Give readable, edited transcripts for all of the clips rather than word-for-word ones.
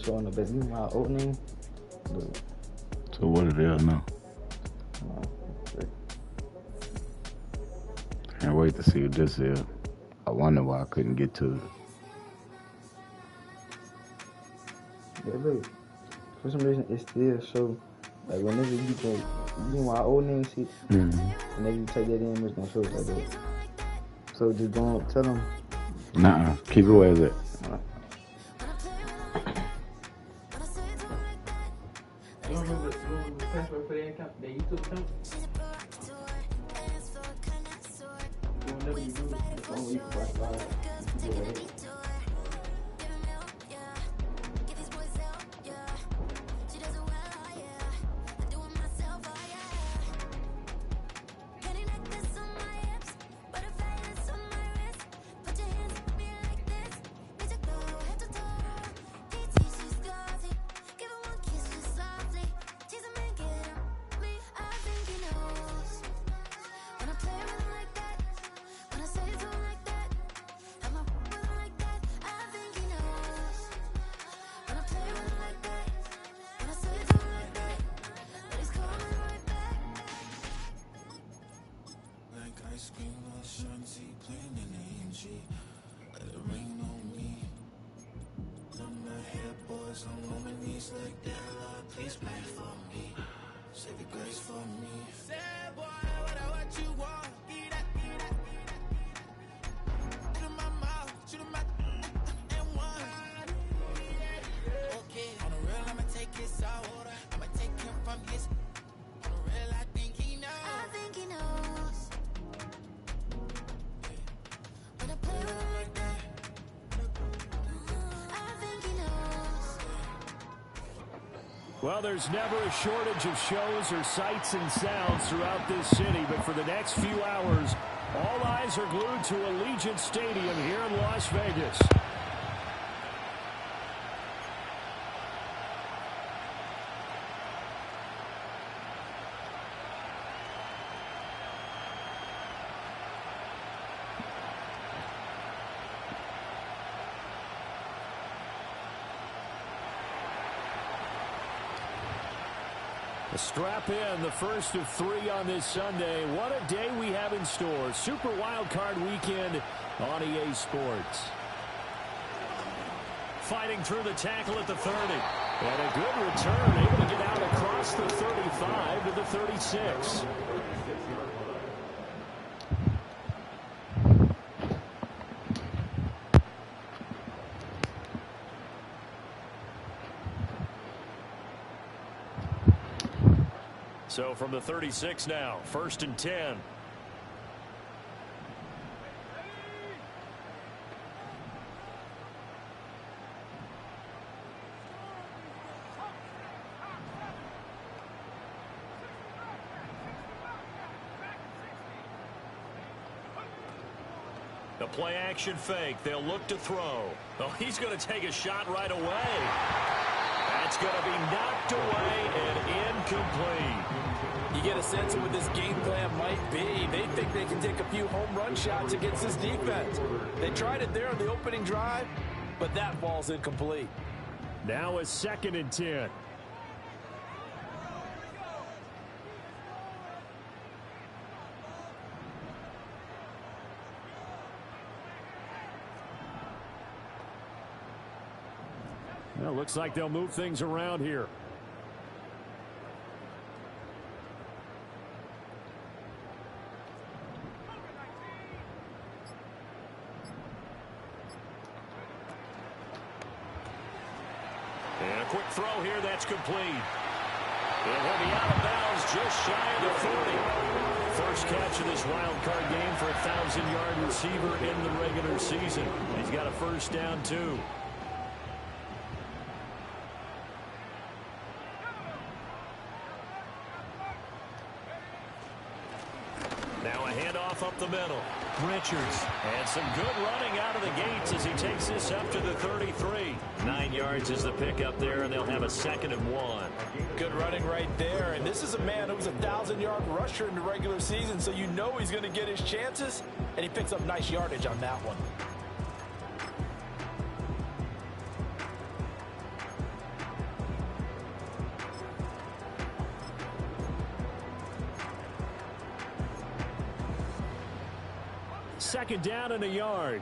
showing the best. My old name. So what it is now? Can't wait to see what this is. I wonder why I couldn't get to it. Yeah, look. For some reason, it still show like whenever you can my old name shit. Whenever you type that in, it's gonna show like that. So just don't tell them. Nah, keep it where it's at. You don't remember the password for that account, that YouTube account? Whenever you do it, the phone you can watch live. Well, there's never a shortage of shows or sights and sounds throughout this city, but for the next few hours, all eyes are glued to Allegiant Stadium here in Las Vegas. Strap in, the first of 3 on this Sunday. What a day we have in store. Super Wild Card Weekend on EA Sports. Fighting through the tackle at the 30. And a good return, able to get out across the 35 to the 36. So from the 36 now, 1st and 10. The play action fake. They'll look to throw. Oh, he's going to take a shot right away. That's going to be knocked away and incomplete. You get a sense of what this game plan might be. They think they can take a few home run shots against this defense. They tried it there on the opening drive, but that ball's incomplete. Now a 2nd and 10. Well, looks like they'll move things around here. And a quick throw here, that's complete. It will be out of bounds just shy of the 40. First catch of this wild card game for a 1,000-yard receiver in the regular season. He's got a first down, too. Now a handoff up the middle. Richards. And some good running out of the gates as he takes this up to the 33. 9 yards is the pickup there, and they'll have a 2nd and 1. Good running right there. And this is a man who was a 1,000-yard rusher in the regular season, so you know he's going to get his chances, and he picks up nice yardage on that one. second down and a yard.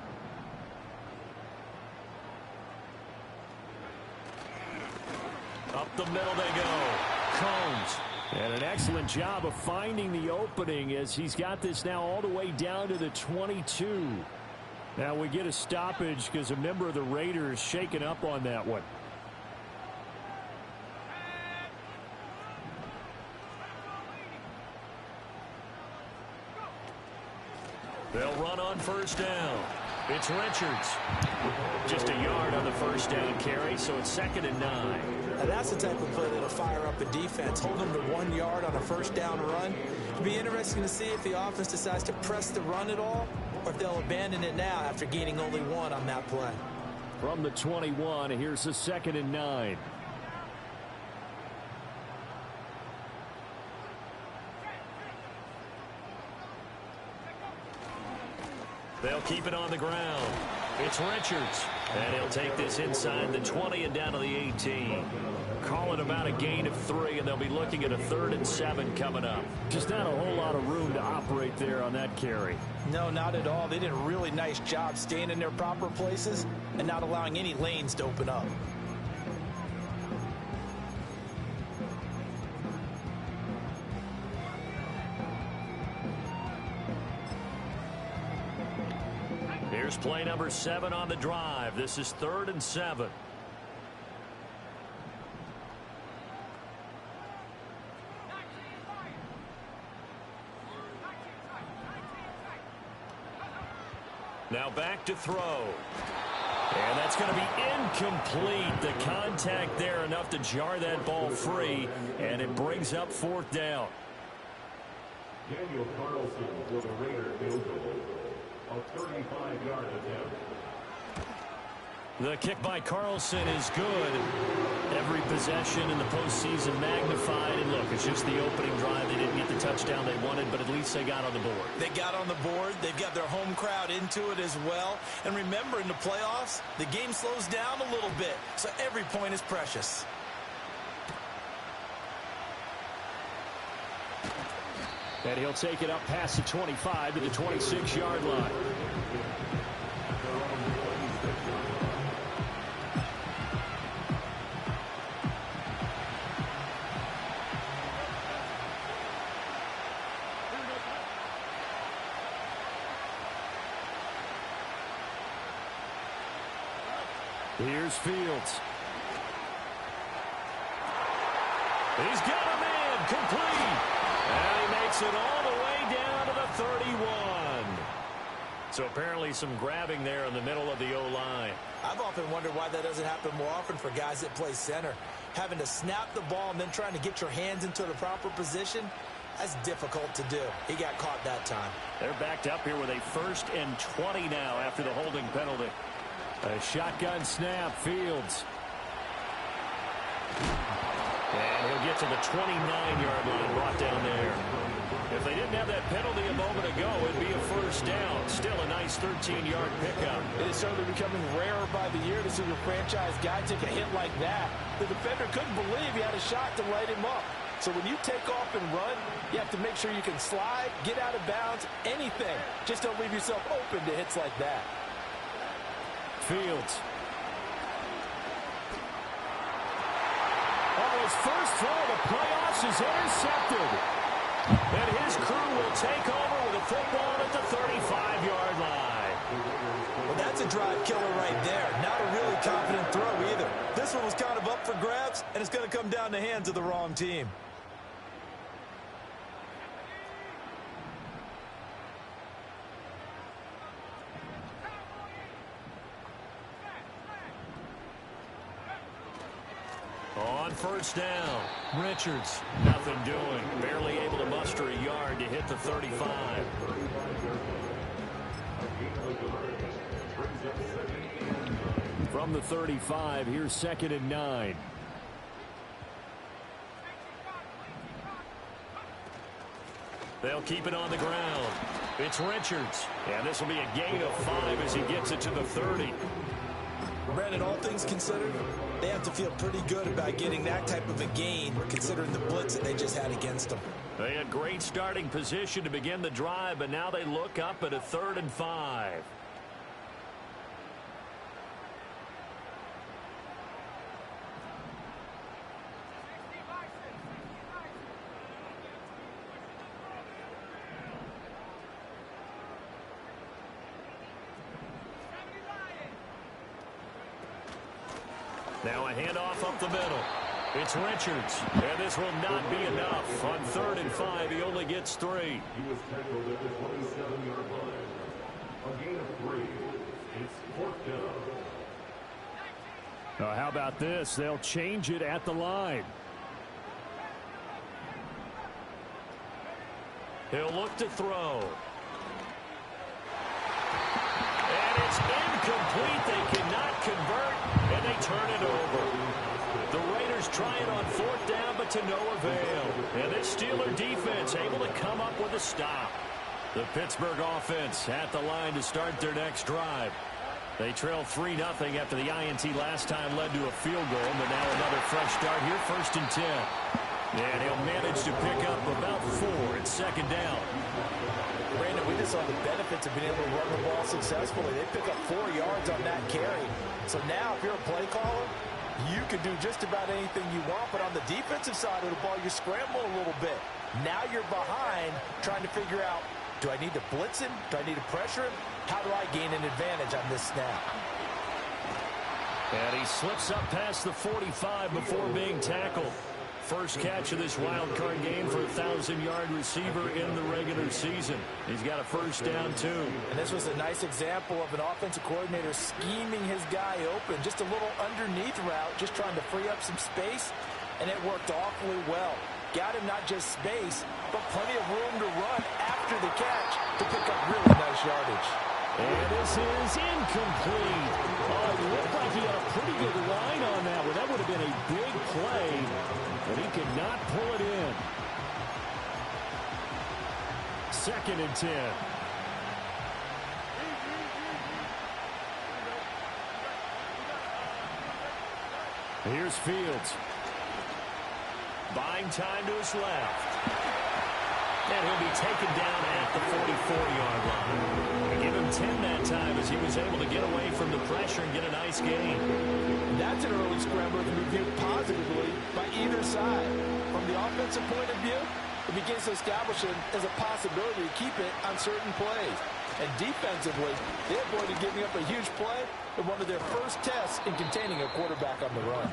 Up the middle they go. Combs. And an excellent job of finding the opening as he's got this now all the way down to the 22. Now we get a stoppage because a member of the Raiders shaken up on that one. They'll run on first down. It's Richards. Just a yard on the first down carry, so it's 2nd and 9. Now that's the type of play that'll fire up a defense. Hold them to 1 yard on a first down run. It'll be interesting to see if the offense decides to press the run at all, or if they'll abandon it now after gaining only 1 on that play. From the 21, here's the 2nd and 9. They'll keep it on the ground. It's Richards. And he'll take this inside the 20 and down to the 18. Calling about a gain of 3, and they'll be looking at a 3rd and 7 coming up. Just not a whole lot of room to operate there on that carry. No, not at all. They did a really nice job staying in their proper places and not allowing any lanes to open up. Here's play number 7 on the drive. This is 3rd and 7. Now back to throw. And that's going to be incomplete. The contact there enough to jar that ball free, and it brings up 4th down. Daniel Carlson for the Raiders field goal. A 35-yard attempt. The kick by Carlson is good. Every possession in the postseason magnified. And look, it's just the opening drive. They didn't get the touchdown they wanted, but at least they got on the board. They got on the board. They've got their home crowd into it as well. And remember, in the playoffs, the game slows down a little bit, so every point is precious. And he'll take it up past the 25 to the 26-yard line. Here's Fields. He's got a man complete. And he makes it all the way down to the 31. So apparently some grabbing there in the middle of the O-line. I've often wondered why that doesn't happen more often for guys that play center. Having to snap the ball and then trying to get your hands into the proper position, that's difficult to do. He got caught that time. They're backed up here with a 1st and 20 now after the holding penalty. A shotgun snap, Fields. And he'll get to the 29-yard line, brought down there. If they didn't have that penalty a moment ago, it'd be a 1st down. Still a nice 13-yard pickup. It is certainly becoming rarer by the year to see your franchise guy take a hit like that. The defender couldn't believe he had a shot to light him up. So when you take off and run, you have to make sure you can slide, get out of bounds, anything. Just don't leave yourself open to hits like that. Fields. On his first throw of the playoffs is intercepted. And his crew will take over with a football at the 35-yard line. Well, that's a drive killer right there. Not a really confident throw either. This one was kind of up for grabs, and it's going to come down the hands of the wrong team. On first down, Richards, nothing doing. Barely able to muster a yard to hit the 35. From the 35, here's 2nd and 9. They'll keep it on the ground. It's Richards. And this will be a gain of 5 as he gets it to the 30. Brandon, all things considered, they have to feel pretty good about getting that type of a gain, considering the blitz that they just had against them. They had great starting position to begin the drive, but now they look up at a 3rd and 5. Now a handoff up the middle. It's Richards, and this will not be enough. On 3rd and 5, he only gets 3. He was tackled at the 27-yard line. A gain of 3. It's 4th down. Now, how about this? They'll change it at the line. He'll look to throw. And it's incomplete. They cannot convert, and they turn it over. The Raiders try it on 4th down, but to no avail. And this Steeler defense able to come up with a stop. The Pittsburgh offense at the line to start their next drive. They trail 3-0 after the INT last time led to a field goal, but now another fresh start here, 1st and 10. And he'll manage to pick up about 4 at 2nd down. Brandon, we just saw the benefits of being able to run the ball successfully. They pick up 4 yards on that carry. So now, if you're a play caller, you can do just about anything you want. But on the defensive side of the ball, you scramble a little bit. Now you're behind trying to figure out, do I need to blitz him? Do I need to pressure him? How do I gain an advantage on this snap? And he slips up past the 45 before being tackled. First catch of this wild card game for a 1,000-yard receiver in the regular season. He's got a 1st down, too. And this was a nice example of an offensive coordinator scheming his guy open. Just a little underneath route, just trying to free up some space, and it worked awfully well. Got him not just space, but plenty of room to run after the catch to pick up really nice yardage. And this is incomplete. Oh, it looked like he had a pretty good line on that one. That would have been a big play, but he could not pull it in. 2nd and 10. Here's Fields. Buying time to his left. And he'll be taken down at the 44-yard line. They give him 10 that time as he was able to get away from the pressure and get a nice gain. That's an early scrambler to be viewed positively by either side. From the offensive point of view, it begins to establish it as a possibility to keep it on certain plays. And defensively, they avoided giving up a huge play in one of their first tests in containing a quarterback on the run.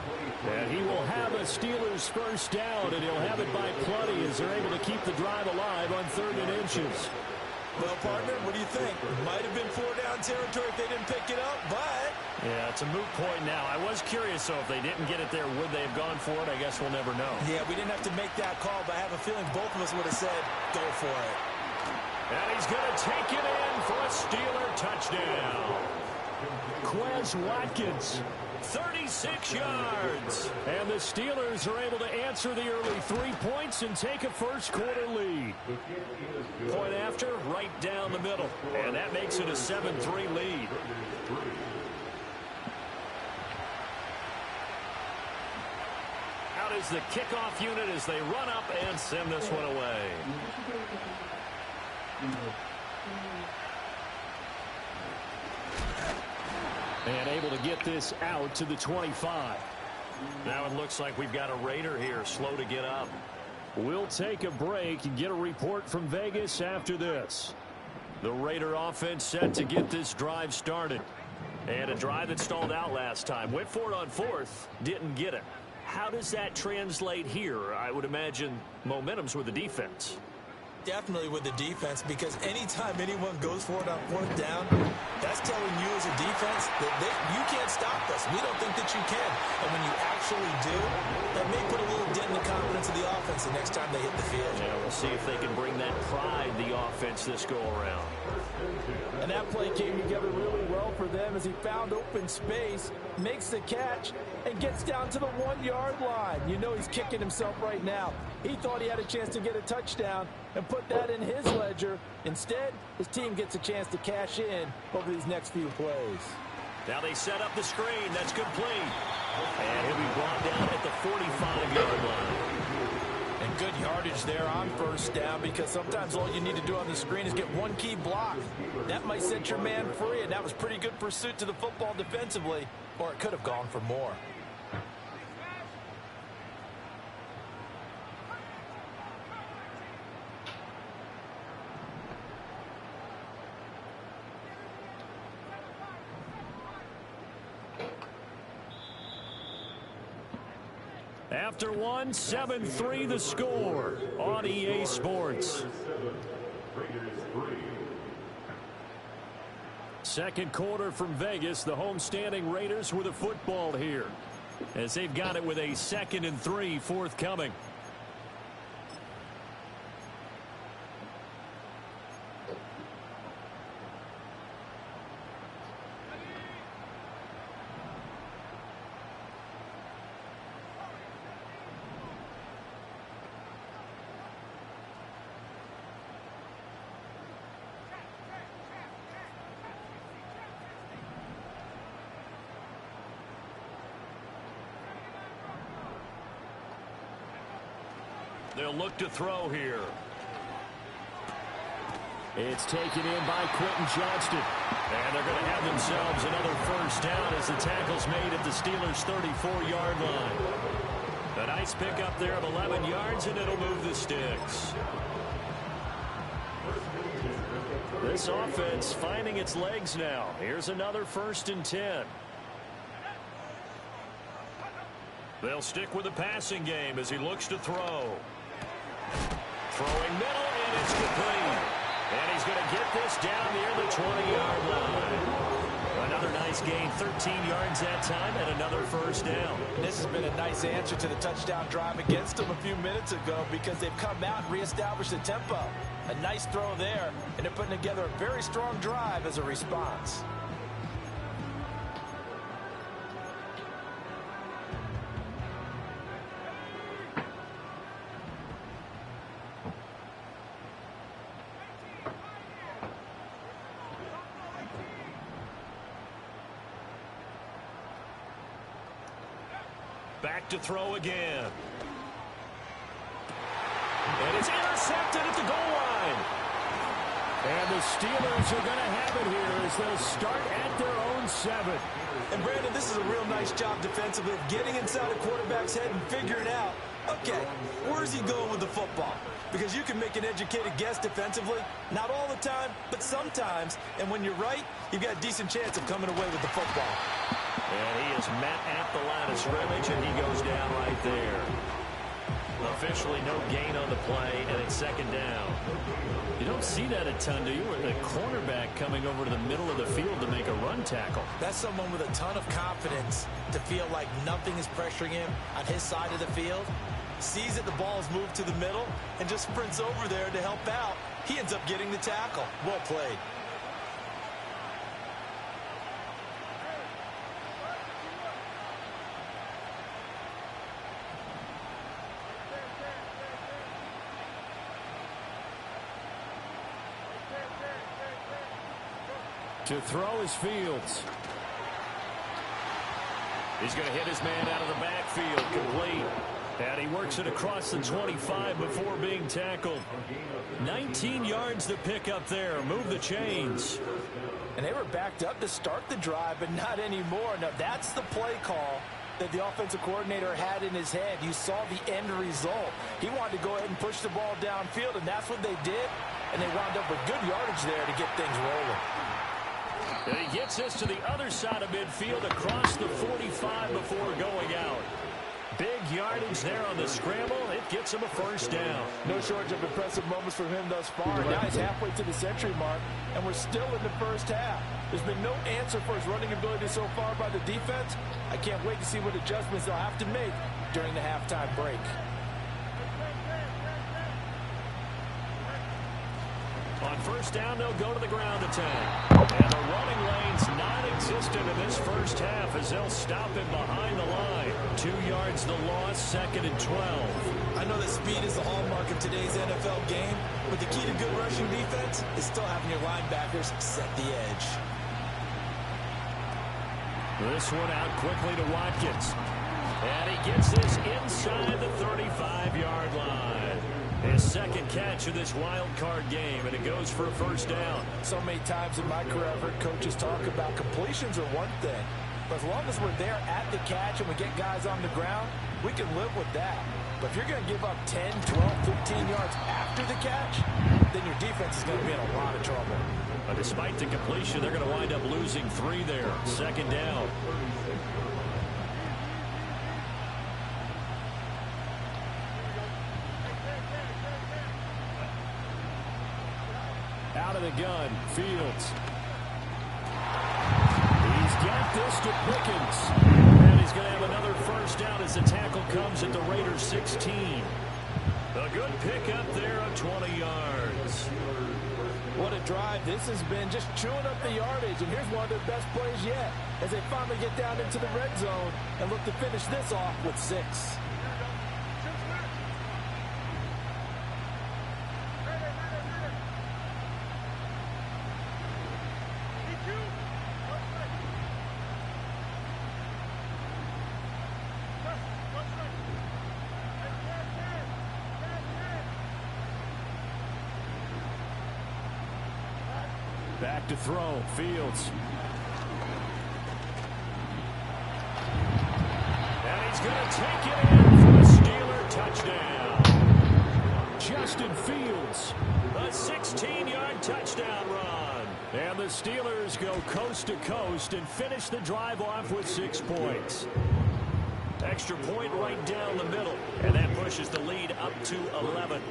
And he will have a Steelers 1st down, and he'll have it by plenty as they're able to keep the drive alive on 3rd and inches. Well, partner, what do you think? It might have been 4-down territory if they didn't pick it up, but... Yeah, it's a moot point now. I was curious, though, if they didn't get it there, would they have gone for it? I guess we'll never know. Yeah, we didn't have to make that call, but I have a feeling both of us would have said, go for it. And he's going to take it in for a Steeler touchdown. Quez Watkins, 36 yards. And the Steelers are able to answer the early 3 points and take a first-quarter lead. Point after, right down the middle. And that makes it a 7-3 lead. Out is the kickoff unit as they run up and send this one away. And able to get this out to the 25. Now it looks like we've got a Raider here, slow to get up. We'll take a break and get a report from Vegas after this. The Raider offense set to get this drive started. And a drive that stalled out last time. Went for it on 4th, didn't get it. How does that translate here? I would imagine momentum's with the defense. Definitely with the defense, because anytime anyone goes for it on 4th down, that's telling you as a defense that you can't stop us. We don't think that you can. And when you actually do, that may put a little dent in the confidence of the offense the next time they hit the field. Yeah, we'll see if they can bring that pride, the offense, this go-around. And that play came together really well for them as he found open space, makes the catch, and gets down to the 1-yard line. You know he's kicking himself right now. He thought he had a chance to get a touchdown and put that in his ledger. Instead, his team gets a chance to cash in over these next few plays. Now they set up the screen. That's complete. And he'll be brought down at the 45-yard line. And good yardage there on first down, because sometimes all you need to do on the screen is get one key block. That might set your man free, and that was pretty good pursuit to the football defensively, or it could have gone for more. After one, 7-3 the score on EA Sports. Second quarter from Vegas. The homestanding Raiders with a football here, as they've got it with a 2nd and 3 forthcoming. They'll look to throw here. It's taken in by Quentin Johnston. And they're going to have themselves another first down as the tackle's made at the Steelers' 34-yard line. A nice pickup there of 11 yards, and it'll move the sticks. This offense finding its legs now. Here's another 1st and 10. They'll stick with the passing game as he looks to throw. Throwing middle, and it's complete. And he's going to get this down near the 20-yard line. Another nice gain, 13 yards that time, and another first down. This has been a nice answer to the touchdown drive against them a few minutes ago, because they've come out and reestablished the tempo. A nice throw there, and they're putting together a very strong drive as a response. Back to throw again. And it's intercepted at the goal line. And the Steelers are going to have it here as they'll start at their own 7. And Brandon, this is a real nice job defensively of getting inside a quarterback's head and figuring out, okay, where's he going with the football? Because you can make an educated guess defensively, not all the time, but sometimes. And when you're right, you've got a decent chance of coming away with the football. And he is met at the line of scrimmage, and he goes down right there. Officially no gain on the play, and it's 2nd down. You don't see that a ton, do you? With a cornerback coming over to the middle of the field to make a run tackle. That's someone with a ton of confidence to feel like nothing is pressuring him on his side of the field. Sees that the ball is moved to the middle and just sprints over there to help out. He ends up getting the tackle. Well played. To throw is Fields. He's going to hit his man out of the backfield, complete. And he works it across the 25 before being tackled. 19 yards to pick up there. Move the chains. And they were backed up to start the drive, but not anymore. Now, that's the play call that the offensive coordinator had in his head. You saw the end result. He wanted to go ahead and push the ball downfield, and that's what they did. And they wound up with good yardage there to get things rolling. And he gets this to the other side of midfield across the 45 before going out. Big yardage there on the scramble. It gets him a first down. No shortage of impressive moments from him thus far. Now he's halfway to the century mark, and we're still in the first half. There's been no answer for his running ability so far by the defense. I can't wait to see what adjustments they'll have to make during the halftime break. On first down, they'll go to the ground attack. And the running lane's non-existent in this first half as they'll stop him behind the line. 2 yards the loss, 2nd and 12. I know that speed is the hallmark of today's NFL game, but the key to good rushing defense is still having your linebackers set the edge. This one out quickly to Watkins. And he gets this inside the 35-yard line. His second catch of this wild card game, and it goes for a first down. So many times in my career I've heard coaches talk about completions are one thing, but as long as we're there at the catch and we get guys on the ground, we can live with that. But if you're going to give up 10, 12, 15 yards after the catch, then your defense is going to be in a lot of trouble. But despite the completion, they're going to wind up losing 3 there. Second down. Out of the gun, Fields. He's got this to Pickens. And he's going to have another first down as the tackle comes at the Raiders' 16. A good pickup there of 20 yards. What a drive. This has been just chewing up the yardage, and here's one of their best plays yet as they finally get down into the red zone and look to finish this off with 6. Back to throw, Fields. And he's going to take it in for the Steeler touchdown. Justin Fields, a 16-yard touchdown run. And the Steelers go coast to coast and finish the drive off with 6 points. Extra point right down the middle, and that pushes the lead up to 11.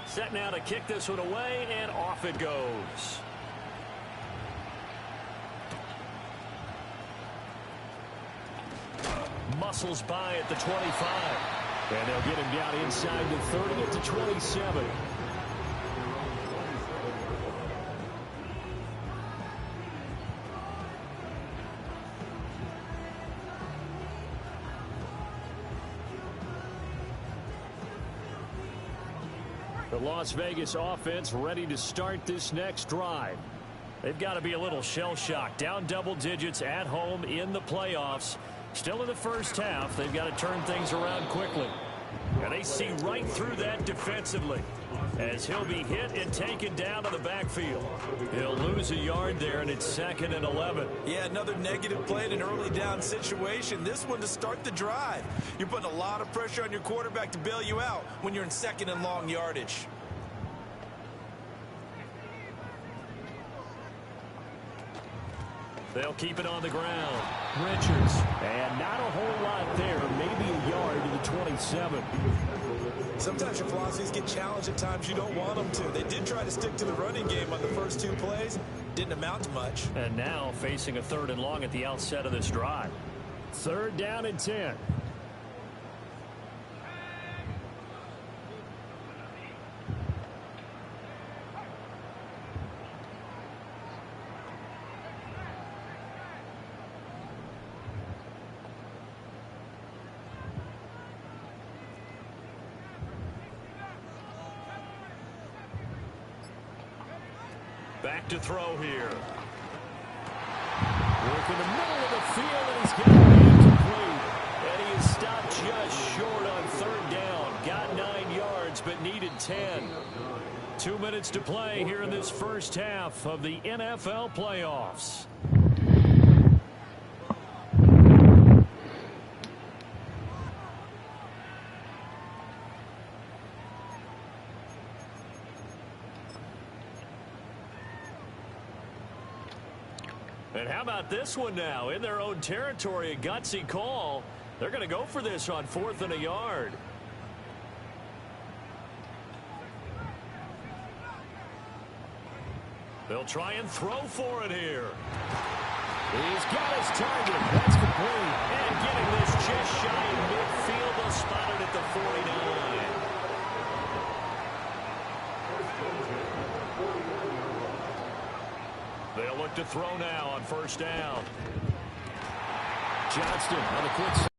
Set now to kick this one away, and off it goes. Muscles by at the 25. And they'll get him down inside the 30 at the 27. The Las Vegas offense ready to start this next drive. They've got to be a little shell-shocked. Down double digits at home in the playoffs. Still in the first half. They've got to turn things around quickly. And they see right through that defensively as he'll be hit and taken down to the backfield. He'll lose a yard there, and it's 2nd and 11. Yeah, another negative play in an early down situation. This one to start the drive. You're putting a lot of pressure on your quarterback to bail you out when you're in 2nd and long yardage. They'll keep it on the ground. Richards. And not a whole lot there. Maybe a yard to the 27. Sometimes your philosophies get challenged at times you don't want them to. They did try to stick to the running game on the first 2 plays. Didn't amount to much. And now facing a 3rd and long at the outset of this drive. 3rd down and 10. Back to throw here. Work in the middle of the field, and he's got it incomplete. And he is stopped just short on 3rd down. Got 9 yards, but needed 10. 2 minutes to play here in this first half of the NFL playoffs. And how about this one now? In their own territory, a gutsy call. They're going to go for this on 4th and a yard. They'll try and throw for it here. He's got his target. That's complete. And getting this just shy of midfield. They'll spot it at the 49. They'll look to throw now on 1st down. Johnston on the quick side.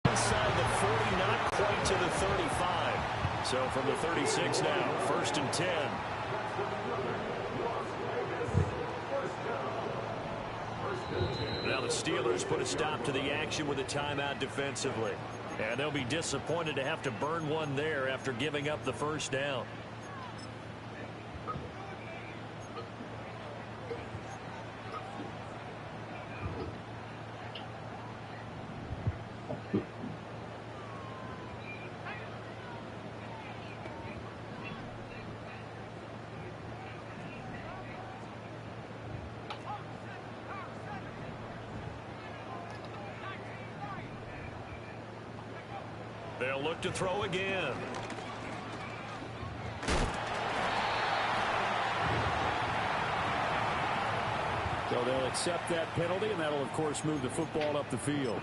Inside the 40, not quite to the 35. So from the 36 now, 1st and 10. Now the Steelers put a stop to the action with a timeout defensively. And they'll be disappointed to have to burn one there after giving up the first down. They'll look to throw again. So they'll accept that penalty, and that'll, of course, move the football up the field.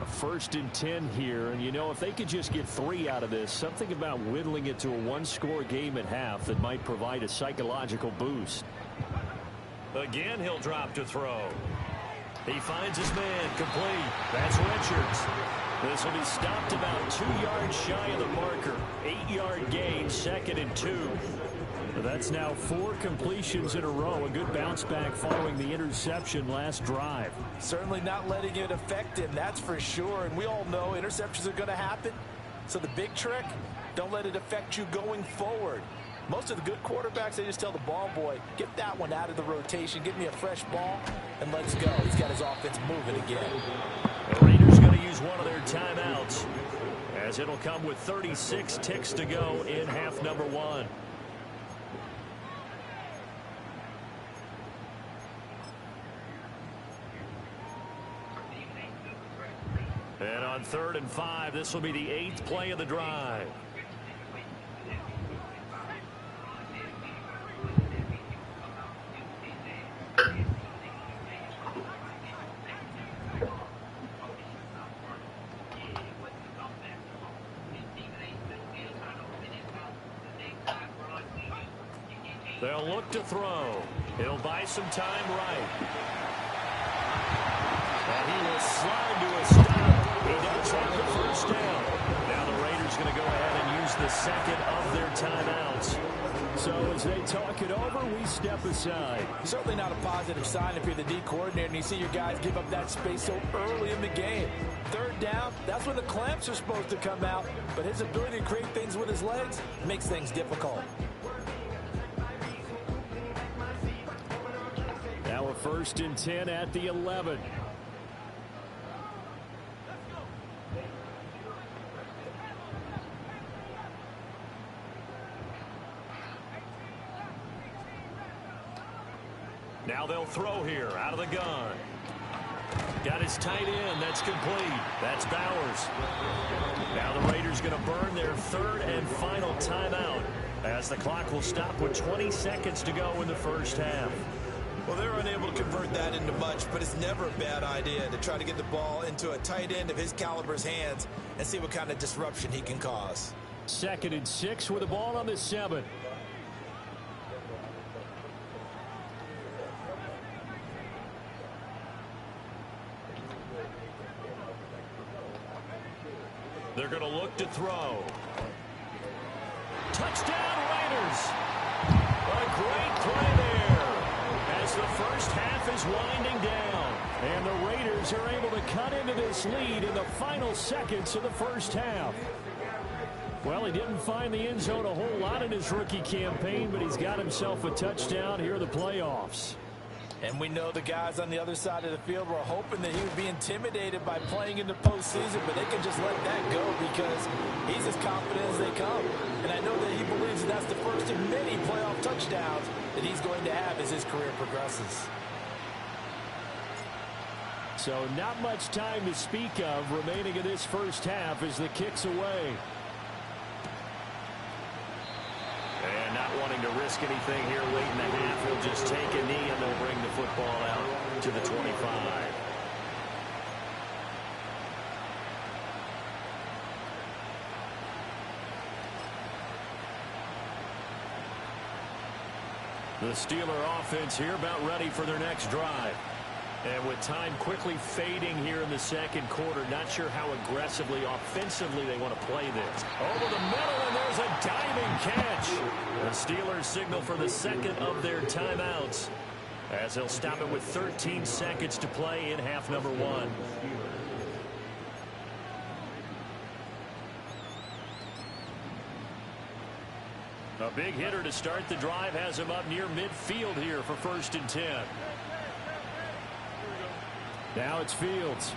A 1st and 10 here, and you know, if they could just get 3 out of this, something about whittling it to a one-score game at half that might provide a psychological boost. Again, he'll drop to throw. He finds his man, complete. That's Richards. This will be stopped about 2 yards shy of the marker. 8-yard gain, 2nd and 2. That's now 4 completions in a row. A good bounce back following the interception last drive. Certainly not letting it affect him, that's for sure. And we all know interceptions are going to happen. So the big trick, don't let it affect you going forward. Most of the good quarterbacks, they just tell the ball boy, get that one out of the rotation, give me a fresh ball, and let's go. He's got his offense moving again. The Raiders going to use one of their timeouts, as it'll come with 36 ticks to go in half number 1. And on 3rd and 5, this will be the 8th play of the drive. They'll look to throw. He'll buy some time right. And he will slide to a stop. He does have the first down. Now the Raiders going to go ahead and use the 2nd of their timeouts. So as they talk it over, we step aside. Certainly not a positive sign if you're the D coordinator and you see your guys give up that space so early in the game. 3rd down, that's when the clamps are supposed to come out. But his ability to create things with his legs makes things difficult. Now a 1st and 10 at the 11. Now they'll throw here out of the gun. Got his tight end. That's complete. That's Bowers. Now the Raiders going to burn their 3rd and final timeout, as the clock will stop with 20 seconds to go in the first half. Well, they're unable to convert that into much, but it's never a bad idea to try to get the ball into a tight end of his caliber's hands and see what kind of disruption he can cause. 2nd and 6 with the ball on the 7. They're going to look to throw. Touchdown, Raiders. A great play there as the first half is winding down. And the Raiders are able to cut into this lead in the final seconds of the first half. Well, he didn't find the end zone a whole lot in his rookie campaign, but he's got himself a touchdown here in the playoffs. And we know the guys on the other side of the field were hoping that he would be intimidated by playing in the postseason, but they can just let that go because he's as confident as they come. And I know that he believes that that's the first of many playoff touchdowns that he's going to have as his career progresses. So not much time to speak of remaining in this first half as the kick's away. And not wanting to risk anything here late in the half, he'll just take a knee and they'll bring the football out to the 25. The Steeler offense here about ready for their next drive. And with time quickly fading here in the second quarter, not sure how aggressively, offensively they want to play this. Over the middle, and there's a diving catch. The Steelers signal for the second of their timeouts, as they'll stop it with 13 seconds to play in half number one. A big hitter to start the drive has him up near midfield here for 1st and 10. Now it's Fields.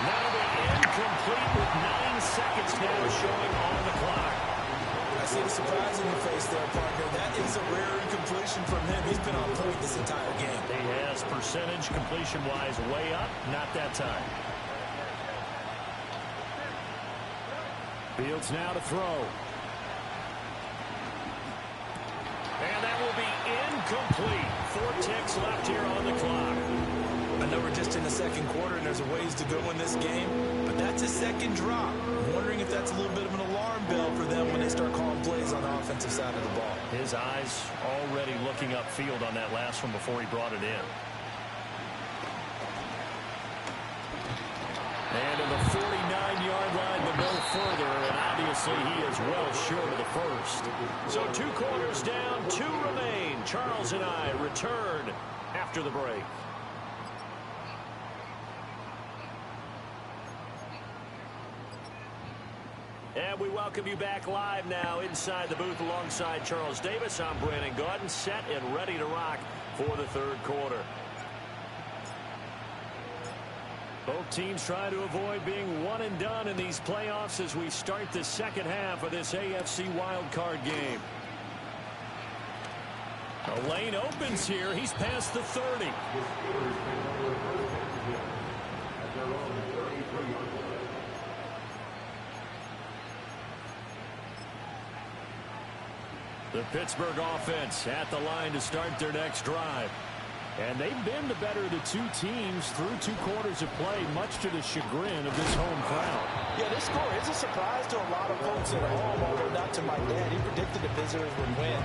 That'll be incomplete with 9 seconds now showing on the clock. I see the surprise in your face there, partner. That is a rare incompletion from him. He's been on point this entire game. He has percentage completion-wise way up, not that time. Fields now to throw. And that will be incomplete. 4 ticks left here on the clock. I know we're just in the second quarter and there's a ways to go in this game, but that's a second drop. I'm wondering if that's a little bit of an alarm bell for them when they start calling plays on the offensive side of the ball. His eyes already looking upfield on that last one before he brought it in. And to the 49-yard line, but no further, and obviously he is well short of the first. So 2 quarters down, 2 remain. Charles and I return after the break. And we welcome you back live now inside the booth alongside Charles Davis. I'm Brandon Gaudin, set and ready to rock for the third quarter. Both teams trying to avoid being one and done in these playoffs as we start the second half of this AFC wildcard game. A lane opens here. He's past the 30. The Pittsburgh offense at the line to start their next drive. And they've been the better of the 2 teams through 2 quarters of play, much to the chagrin of this home crowd. Yeah, this score is a surprise to a lot of folks at home, although not to my dad. He predicted the visitors would win.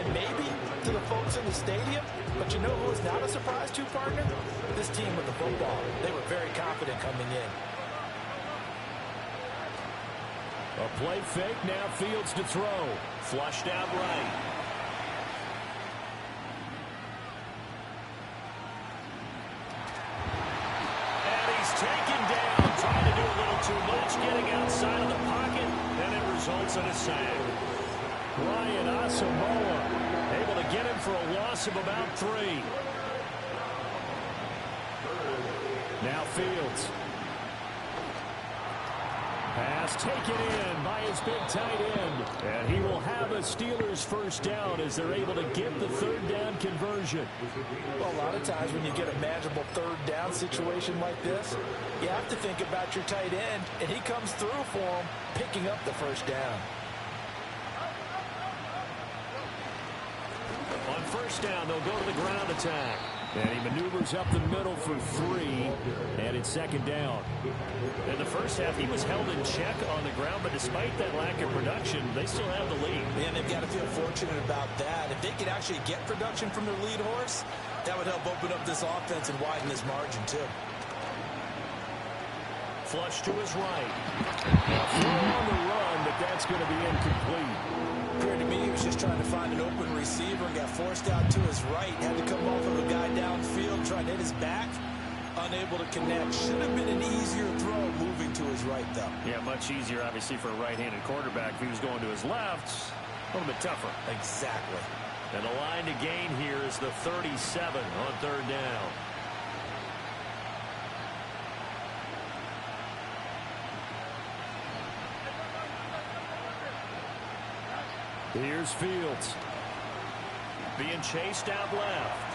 And maybe to the folks in the stadium, but you know who is not a surprise to, partner? This team with the football. They were very confident coming in. A play fake, now Fields to throw. Flushed out right. Taken down, trying to do a little too much, getting outside of the pocket, and it results in a sack. Ryan Asamoah able to get him for a loss of about 3. Now Fields. Pass taken in by his big tight end. And he will have a Steelers first down as they're able to get the 3rd down conversion. Well, a lot of times when you get a manageable 3rd down situation like this, you have to think about your tight end, and he comes through for him, picking up the first down. On first down, they'll go to the ground attack. And he maneuvers up the middle for 3, and it's 2nd down. In the first half, he was held in check on the ground, but despite that lack of production, they still have the lead. And they've got to feel fortunate about that. If they could actually get production from their lead horse, that would help open up this offense and widen this margin, too. Flush to his right. Throw on the run, but that's going to be incomplete. Appeared to me he was just trying to find an open receiver and got forced out to his right. Had to come off of a guy downfield, trying to hit his back. Unable to connect. Should have been an easier throw moving to his right, though. Yeah, much easier, obviously, for a right-handed quarterback. If he was going to his left, a little bit tougher. Exactly. And the line to gain here is the 37 on 3rd down. Here's Fields. Being chased out left.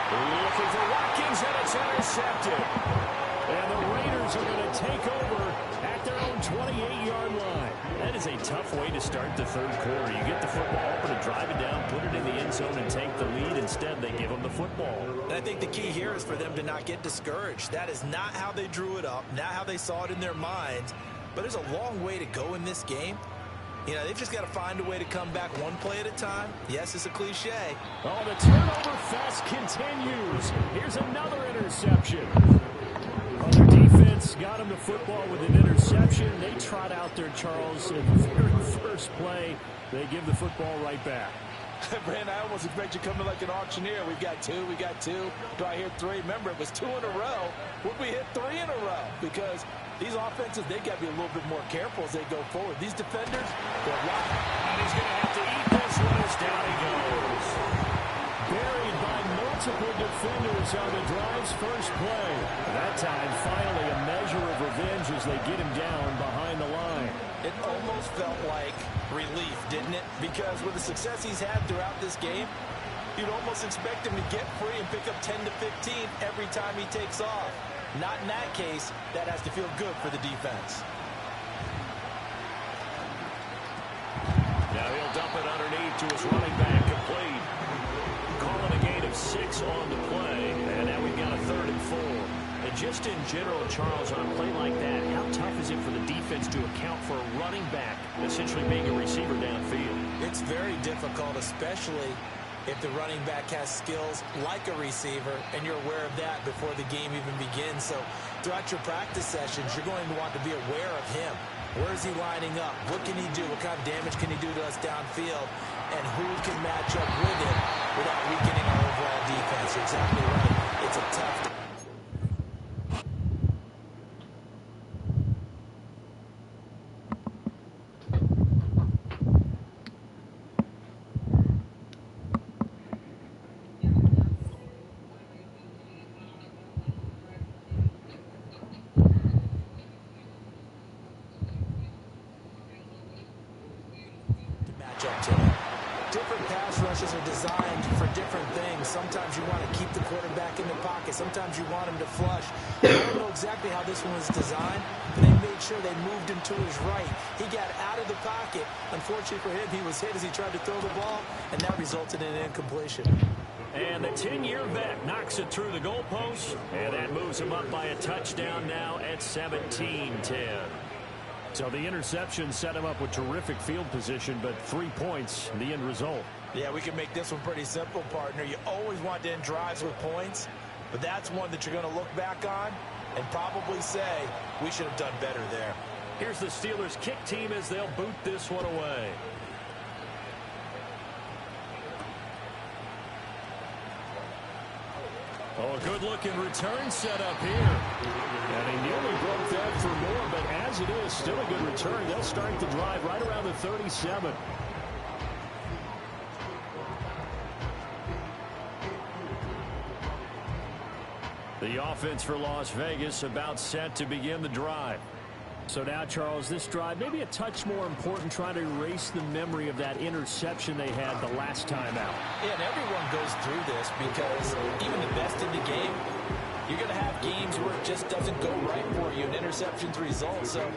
Looking for Watkins, and it's intercepted. And the Raiders are going to take over at their own 28-yard line. That is a tough way to start the 3rd quarter. You get the football open and drive it down, put it in the end zone, and take the lead. Instead, they give them the football. And I think the key here is for them to not get discouraged. That is not how they drew it up, not how they saw it in their minds. But there's a long way to go in this game. You know, they've just got to find a way to come back one play at a time. Yes, it's a cliche. Oh, the turnover fest continues. Here's another interception. Oh, their defense got him the football with an interception. They trot out there, Charles, in the very first play. They give the football right back. Brand, I almost expect you to come in like an auctioneer. We've got two. Do I hear three? Remember, it was 2 in a row. Would we hit 3 in a row? Because these offenses, they got to be a little bit more careful as they go forward. These defenders, they're locked. And he's going to have to eat this one as down he goes. Buried by multiple defenders on the drive's first play. That time, finally, a measure of revenge as they get him down behind the line. It almost felt like relief, didn't it? Because with the success he's had throughout this game, you'd almost expect him to get free and pick up 10 to 15 every time he takes off. Not in that case. That has to feel good for the defense. Now he'll dump it underneath to his running back, complete. Calling a gain of 6 on the play, and now we've got a 3rd and 4. And just in general, Charles, on a play like that, how tough is it for the defense to account for a running back essentially being a receiver downfield? It's very difficult, especially if the running back has skills like a receiver, and you're aware of that before the game even begins. So throughout your practice sessions, you're going to want to be aware of him. Where is he lining up? What can he do? What kind of damage can he do to us downfield? And who can match up with him without weakening our overall defense? You're exactly right. It's a tough Different pass rushes are designed for different things. Sometimes you want to keep the quarterback in the pocket. Sometimes you want him to flush. I don't know exactly how this one was designed, but they made sure they moved him to his right. He got out of the pocket. Unfortunately for him, he was hit as he tried to throw the ball, and that resulted in an incompletion. And the 10-year vet knocks it through the goalpost, and that moves him up by a touchdown now at 17-10. So the interception set him up with terrific field position, but 3 points, the end result. Yeah, we can make this one pretty simple, partner. You always want to end drives with points, but that's one that you're going to look back on and probably say, we should have done better there. Here's the Steelers' kick team as they'll boot this one away. Oh, a good-looking return set up here. And he nearly broke that for more, but as it is, still a good return. They'll start the drive right around the 37. The offense for Las Vegas about set to begin the drive. So now, Charles, this drive maybe a touch more important, trying to erase the memory of that interception they had the last time out. Yeah, and everyone goes through this because even the best in the game, you're going to have games where it just doesn't go right for you, and interceptions result. So,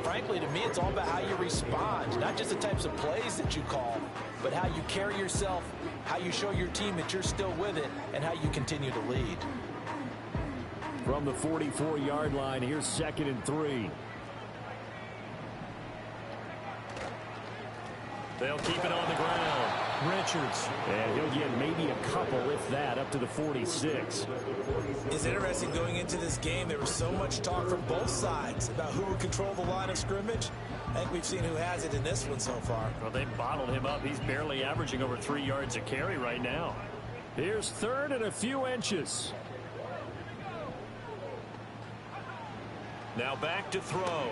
frankly, to me, it's all about how you respond, not just the types of plays that you call, but how you carry yourself, how you show your team that you're still with it, and how you continue to lead. From the 44-yard line, here's 2nd and 3. They'll keep it on the ground. Richards. And he'll get maybe a couple, if that, up to the 46. It's interesting going into this game. There was so much talk from both sides about who would control the line of scrimmage. I think we've seen who has it in this one so far. Well, they bottled him up. He's barely averaging over 3 yards a carry right now. Here's 3rd and a few inches. Now back to throw.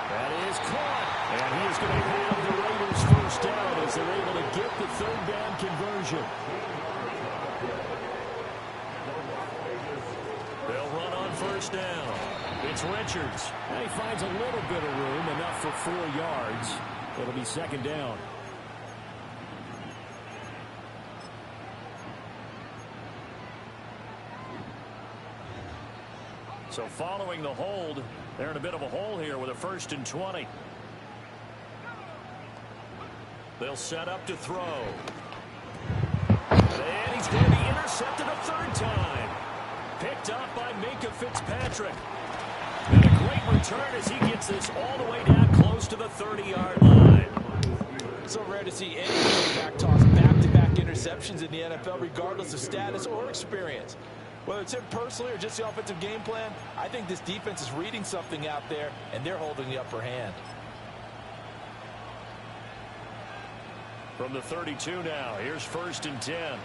That is caught. And he is going to have the Raiders first down as they're able to get the 3rd down conversion. They'll run on first down. It's Richards. And he finds a little bit of room, enough for 4 yards. It'll be 2nd down. So following the hold, they're in a bit of a hole here with a 1st and 20. They'll set up to throw. And he's going to be intercepted a 3rd time. Picked up by Minkah Fitzpatrick. And a great return as he gets this all the way down close to the 30-yard line. So rare to see any quarterback toss back-to-back interceptions in the NFL, regardless of status or experience. Whether it's him personally or just the offensive game plan, I think this defense is reading something out there, and they're holding the upper hand. From the 32 now, here's 1st and 10.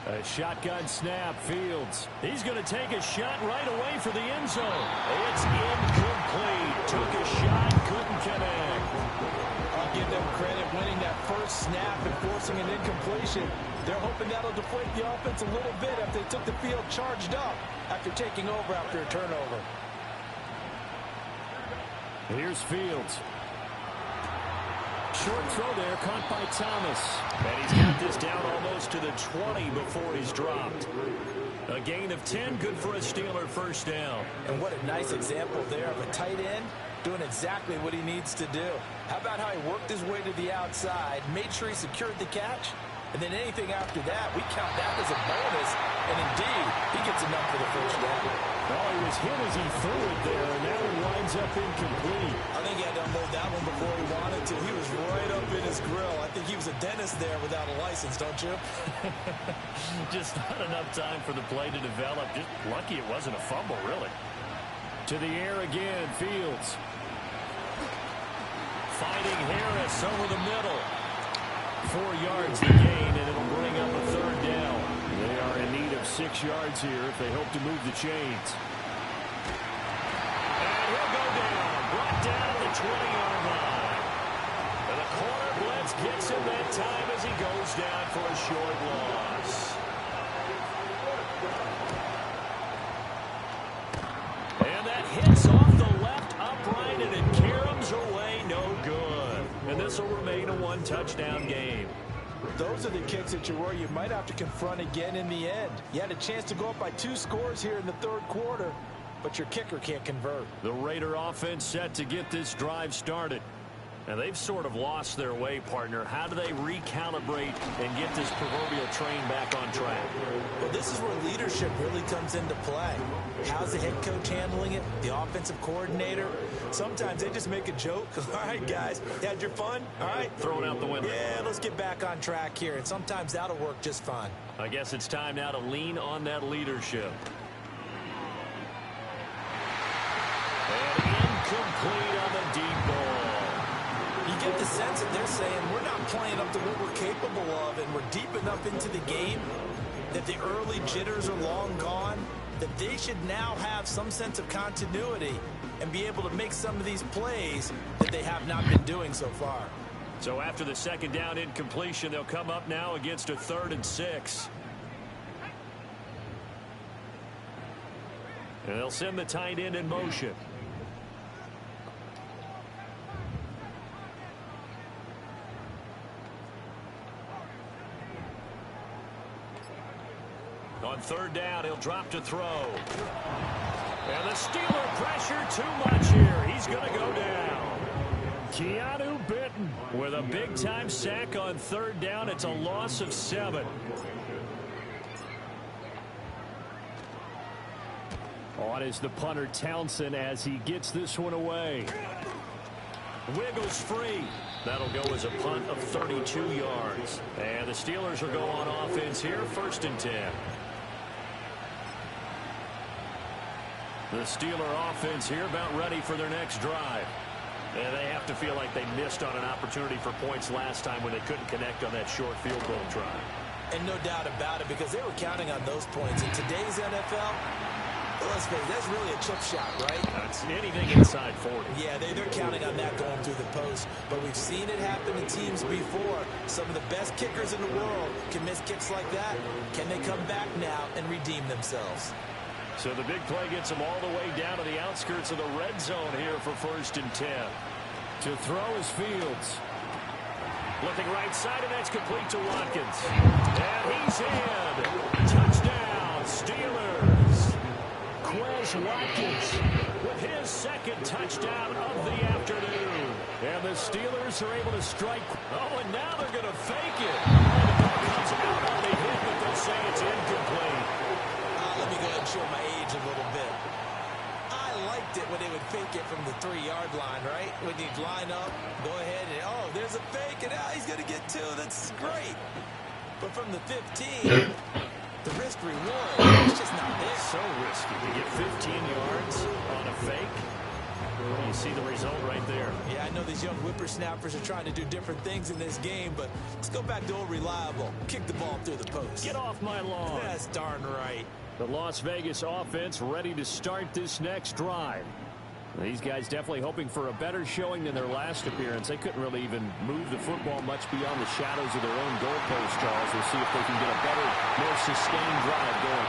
A shotgun snap, Fields. He's going to take a shot right away for the end zone. It's incomplete. Took a shot, couldn't connect. I'll give them credit winning that first snap and forcing an incompletion. They're hoping that'll deflate the offense a little bit after they took the field charged up after taking over after a turnover. Here's Fields. Short throw there, caught by Thomas. And he's got this down almost to the 20 before he's dropped. A gain of 10, good for a Steeler first down. And what a nice example there of a tight end doing exactly what he needs to do. How about how he worked his way to the outside, made sure he secured the catch, and then anything after that, we count that as a bonus. And indeed, he gets enough for the first down. Oh, he was hit as he threw it there, and now it winds up incomplete. I think he had to unload that one before he wanted to. He was right up in his grill. I think he was a dentist there without a license, don't you? Just not enough time for the play to develop. Just lucky it wasn't a fumble, really. To the air again, Fields. Fighting Harris over the middle. 4 yards to gain, and it'll bring up a 3rd down. They are in need of 6 yards here if they hope to move the chains. And he'll go down. Brought down at the 20-yard line. And the corner blitz gets him that time as he goes down for a short loss. And that hits off the left upright, and it caroms away, no good. And this will remain a 1-touchdown game. Those are the kicks that you worry you might have to confront again in the end. You had a chance to go up by 2 scores here in the 3rd quarter, but your kicker can't convert. The Raider offense set to get this drive started. And they've sort of lost their way, partner. How do they recalibrate and get this proverbial train back on track? Well, this is where leadership really comes into play. How's the head coach handling it? The offensive coordinator? Sometimes they just make a joke. All right, guys, you had your fun? All right. Throw it out the window. Yeah, let's get back on track here. And sometimes that'll work just fine. I guess it's time now to lean on that leadership. And incomplete on the deep ball. You get the sense that they're saying we're not playing up to what we're capable of, and we're deep enough into the game that the early jitters are long gone, that they should now have some sense of continuity and be able to make some of these plays that they have not been doing so far. So after the 2nd down incompletion, they'll come up now against a 3rd and 6. And they'll send the tight end in motion. On 3rd down, he'll drop to throw. And the Steeler pressure too much here. He's going to go down. Keanu Bitten with a big-time sack on 3rd down. It's a loss of 7. On is the punter Townsend as he gets this one away. Wiggles free. That'll go as a punt of 32 yards. And the Steelers will go on offense here, 1st and 10. The Steeler offense here about ready for their next drive. And they have to feel like they missed on an opportunity for points last time when they couldn't connect on that short field goal drive. And no doubt about it, because they were counting on those points. In today's NFL, well, let's face it, that's really a chip shot, right? That's anything inside 40. Yeah, they're counting on that going through the post. But we've seen it happen to teams before. Some of the best kickers in the world can miss kicks like that. Can they come back now and redeem themselves? So the big play gets them all the way down to the outskirts of the red zone here for 1st and 10. To throw is Fields. Looking right side, and that's complete to Watkins. And he's in. Touchdown, Steelers. Quez Watkins with his second touchdown of the afternoon. And the Steelers are able to strike. Oh, and now they're going to fake it. And the ball comes out on the hit, but they'll say it's incomplete. Let me go ahead and show my age a little bit. I liked it when they would fake it from the 3-yard line, right? When you'd line up, go ahead and, oh, there's a fake, and now he's going to get 2. That's great. But from the 15, the risk reward is just not there. So risky to get 15 yards on a fake. You see the result right there. Yeah, I know these young whippersnappers are trying to do different things in this game, but let's go back to old reliable. Kick the ball through the post. Get off my lawn. That's darn right. The Las Vegas offense ready to start this next drive. These guys definitely hoping for a better showing than their last appearance. They couldn't really even move the football much beyond the shadows of their own goalpost, Charles. We'll see if they can get a better, more sustained drive going.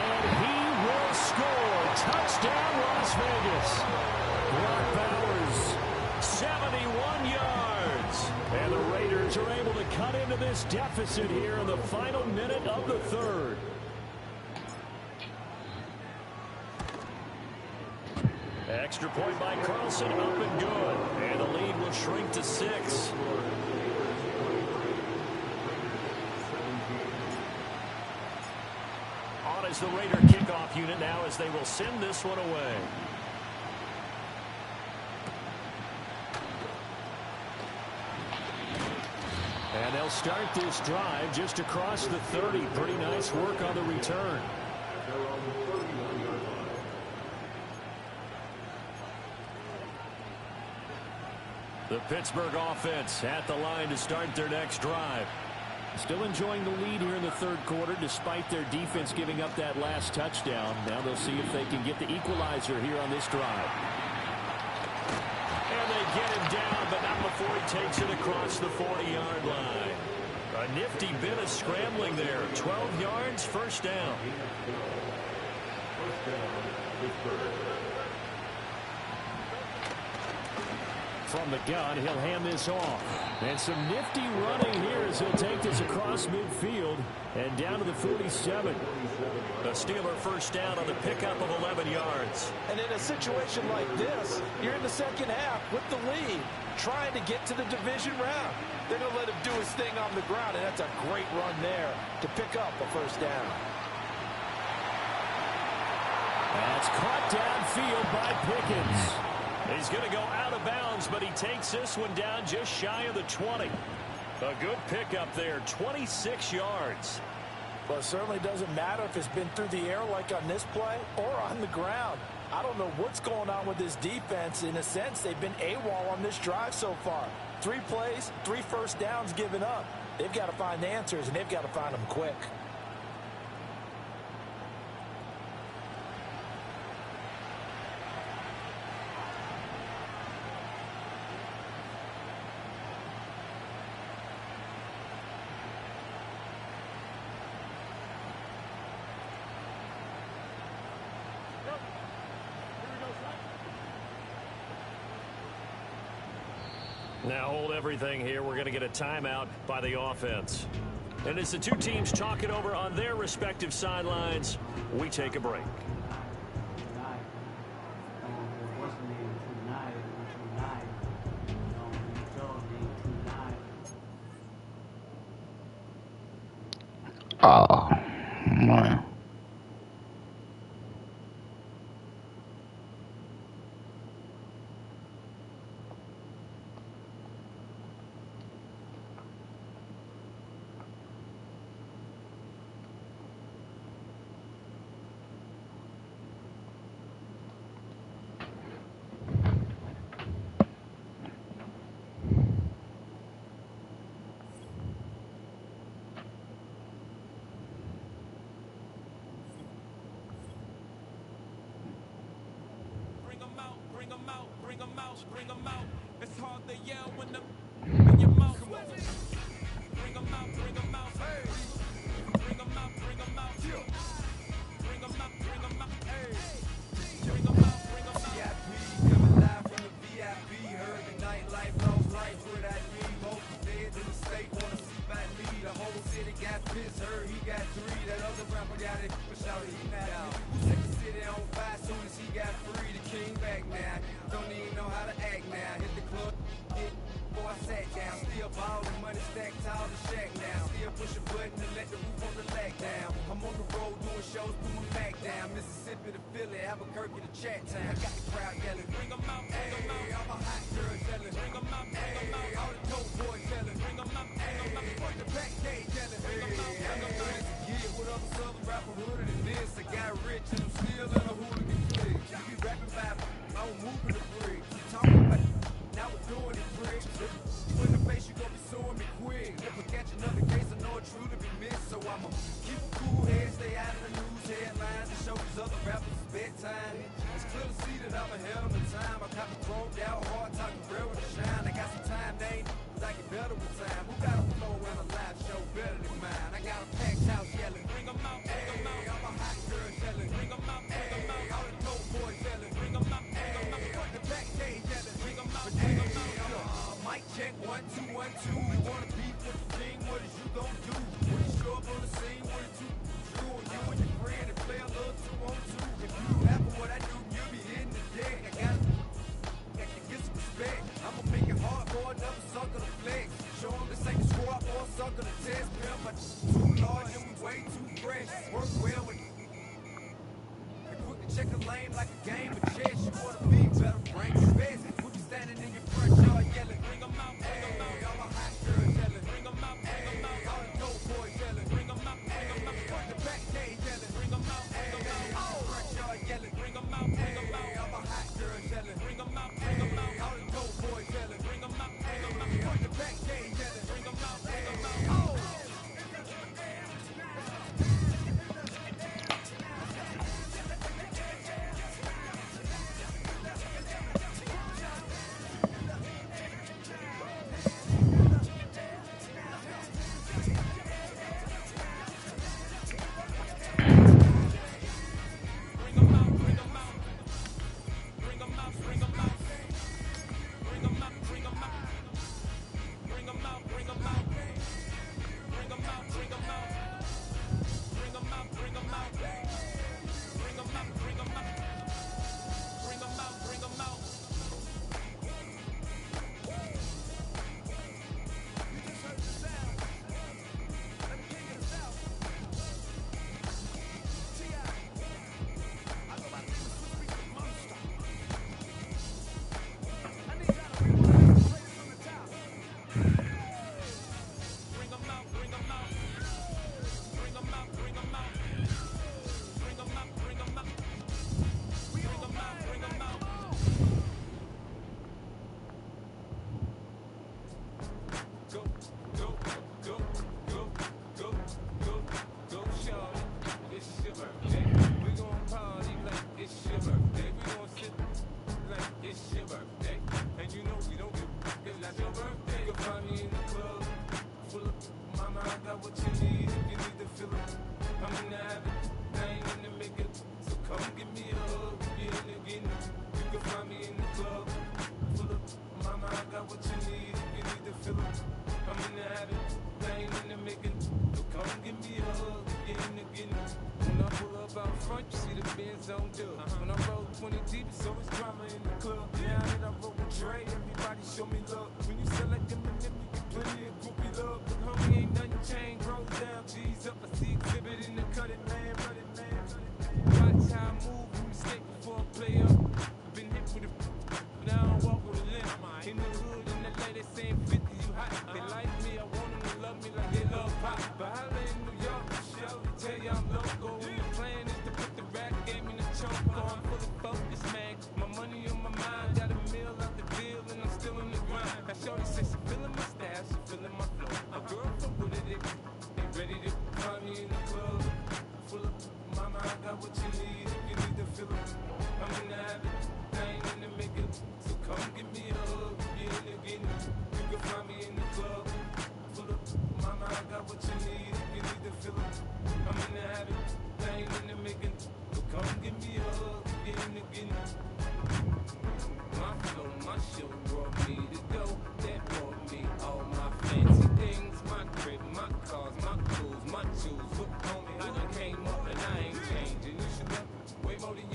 And he will score. Touchdown, Las Vegas. Brock Bowers, 71 yards. And the Raiders are able to cut into this deficit here in the final minute of the third. Extra point by Carlson, up and good. And the lead will shrink to 6. On is the Raider kickoff unit now as they will send this one away. And they'll start this drive just across the 30. Pretty nice work on the return. The Pittsburgh offense at the line to start their next drive. Still enjoying the lead here in the third quarter despite their defense giving up that last touchdown. Now they'll see if they can get the equalizer here on this drive. And they get him down, but not before he takes it across the 40-yard line. A nifty bit of scrambling there. 12 yards, first down. From the gun, he'll hand this off. And some nifty running here as he'll take this across midfield and down to the 47. The Steeler first down on the pickup of 11 yards. And in a situation like this, you're in the second half with the lead, trying to get to the division round. They're going to let him do his thing on the ground, and that's a great run there to pick up a first down. That's caught downfield by Pickens. He's going to go out of bounds, but he takes this one down just shy of the 20. A good pickup there, 26 yards. Well, it certainly doesn't matter if it's been through the air like on this play or on the ground. I don't know what's going on with this defense. In a sense, they've been AWOL on this drive so far. 3 plays, 3 first downs given up. They've got to find answers, and they've got to find them quick. Now hold everything here. We're going to get a timeout by the offense. And as the two teams talk it over on their respective sidelines, we take a break. Oh, man. Bring them out. It's hard to yell when in your mouth. Bring them out, bring them out. Hey. Bring them out, bring them out. Bring them out, bring them out. Hey. Bring them out, bring them out. VIP, coming live from the VIP. Heard the nightlife, lost life, what I need. Most feds in the state wanna see my lead. The whole city got pissed, heard he got 3. That other rapper got it, but shout it, he not me. get it on fire soon as he got free. The king back now. Don't even know how to act now. Hit the club, hit before I sat down. Still ballin', money stacked tall the shack now. Still push a button to let the roof on the lag down. I'm on the road doing shows, put my back down. Mississippi to Philly, Albuquerque to Chat Town. Got the crowd yelling, bring 'em out, hey, all my hot girls yelling, bring 'em out, hey, all the dope boys yelling, bring 'em out, hey, front the back gate yelling, bring 'em out, hey. Yeah, what other southern rapper hooded than this? I got rich and I'm still in a hooligan clique. You be rapping about, I'm moving the brick. You talking about, now we're doing it brick. In the face, you gon' be suing me quick. If I catch another case, I know it's true to be missed. So I'ma keep a cool head, stay out of the news headlines, and show these other rappers it's bedtime. It's clear to see that I'm ahead of my time. I got me chromed out, hard talking real with a shine. I got some time, they ain't, cause I get better with time. Who got a flow and a live show better than mine? I got a packed house yelling, bring 'em out, hey, all my hot girls yelling, bring 'em out, hey, all the dope boys yelling, bring 'em out, hey, front the back gate yelling, bring 'em out, hey, mic check 1 2 1 2. You wanna beef with the king? What is you gon' do? When you show up on the scene, what is you do? You and your friend and play a little 2 on 2. If you happen what I do, you'll be hitting the deck. I gotta get some respect. I'ma make it hard for another sucker to flex. Show 'em this ain't a squad or a sucker to test. Pimp, but too large and we way too fresh. Work well with and quick to check a lane like a game of chess. You wanna be better, bring your best. We be standing in your front yard yelling, bring 'em out, hey, all my hot girls yelling, bring 'em out, hey, all the dope boys yelling, bring 'em out, hey, front the back gate yelling, bring 'em out, hey, front yard yelling, bring 'em out, hey, all my hot girls yelling, bring 'em out, hey, all the dope boys yelling, bring 'em out, hey, front the back gate yelling, bring 'em out, hey, When I roll 20 deep, it's always drama in the club. Now that I roll with Dre, everybody show me love. When you select them and them, you get plenty of groupie love. But homie, ain't nothing changed. Rolls down, G's up. I see exhibit in the cutting, man. Watch how I move, you mistake before I play up. Been hit with a now I walk with a limp. In the hood, in the LA, they saying 50, you hot. They like me, I want them to love me like they love pop. But holla in New York, show to tell you I'm local. And the plan is to put the rap game in the choke. I'm fully focused, man. My money on my mind, got a meal out the deal, and I'm still in the grind. Now shorty says she feeling my style, she feeling my flow. A girl from Wooded, they ready to find me in the club. Full of mama, I got what you need. If you need to feel it, I'm in the habit, I ain't in the making. So come give me a hug, get in the getting. You can find me in the club. Full of mama, I got what you need. If you need to feel it, I'm in the habit, I ain't in the making. So come give me a hug, get in the getting. My flow, my show brought me to go. That brought me all my fancy things. My crib, my cars, my clothes, my shoes. Look, homie, I done came up and I ain't changing. You should know way more than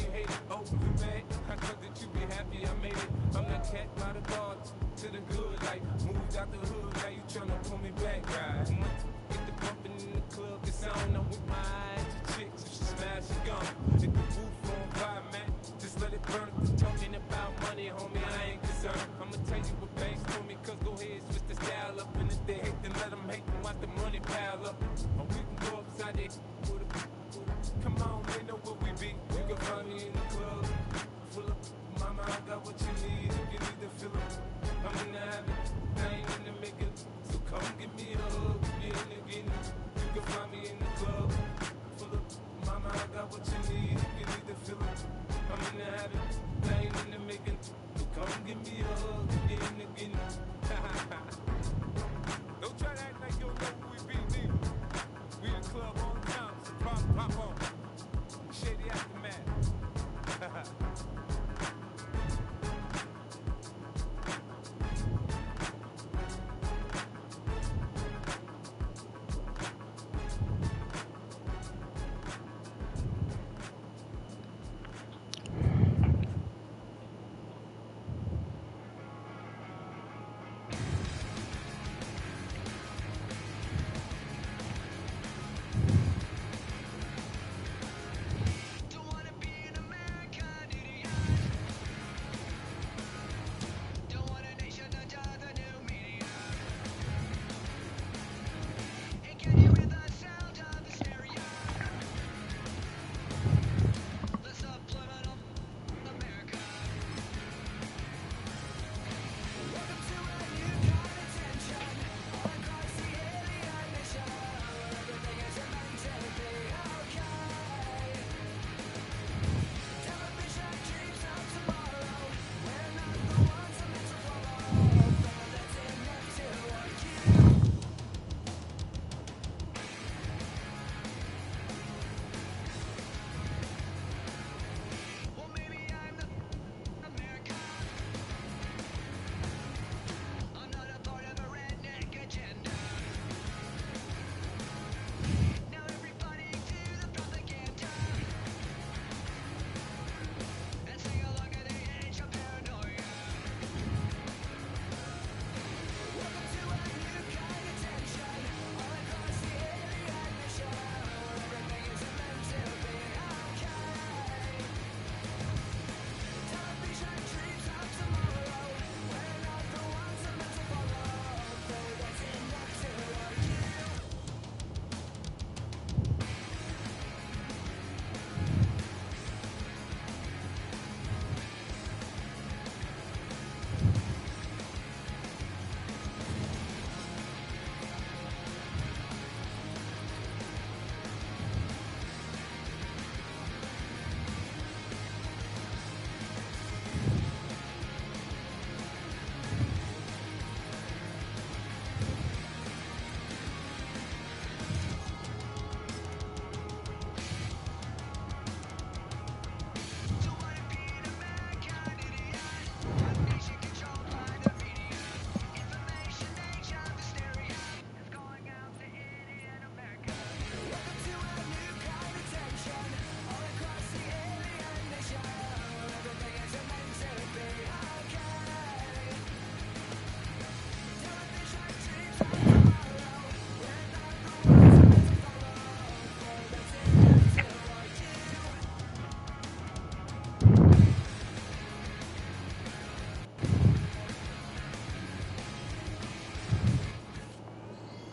Come on, they know what we be. You can find me in the club. Full of mama, I got what you need. If you need the feeling, I'm in the habit. I ain't in the making. So come give me a hug. Get in the getting. You can find me in the club. Full of mama, I got what you need. If you need the feeling, I'm in the habit. I ain't in the making. So come give me a hug. Get in the getting. Don't try to act like you don't know who we be, neither. We the club on time, so pop on. Shady aftermath.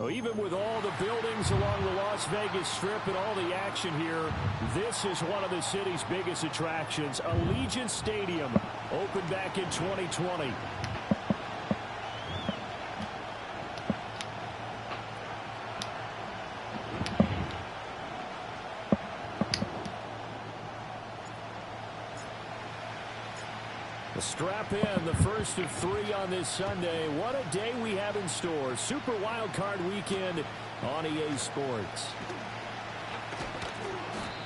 Well, even with all the buildings along the Las Vegas Strip and all the action here, this is one of the city's biggest attractions. Allegiant Stadium opened back in 2020. Strap in, the first of 3 on this Sunday. What a day we have in store. Super Wild Card Weekend on EA Sports.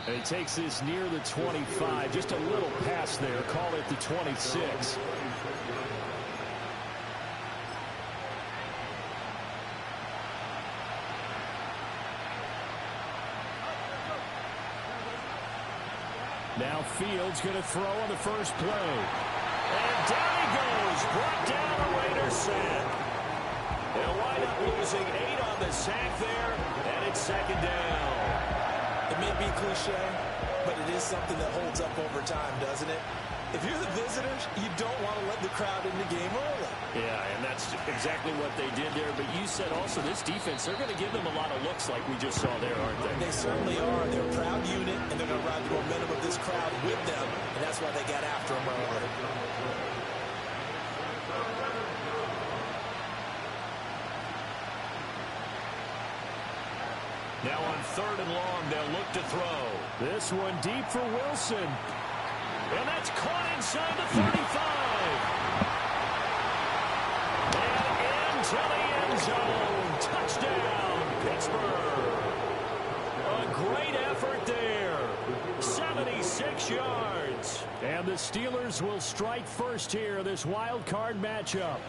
And he takes this near the 25. Just a little pass there. Call it the 26. Now Fields going to throw on the first play. And down he goes. Brought down a Raider sack. They'll wind up losing 8 on the sack there, and it's second down. It may be cliche, but it is something that holds up over time, doesn't it? If you're the visitors, you don't want to let the crowd in the game early. Yeah, and that's exactly what they did there. But you said also this defense, they're going to give them a lot of looks like we just saw there, aren't they? They certainly are. They're a proud unit, and they're going to ride the momentum of this crowd with them, and that's why they got after them early. Now on 3rd and long, they'll look to throw. This one deep for Wilson. And that's caught inside the 35. And into the end zone. Touchdown, Pittsburgh. A great effort there. 76 yards. And the Steelers will strike first here, this wild card matchup.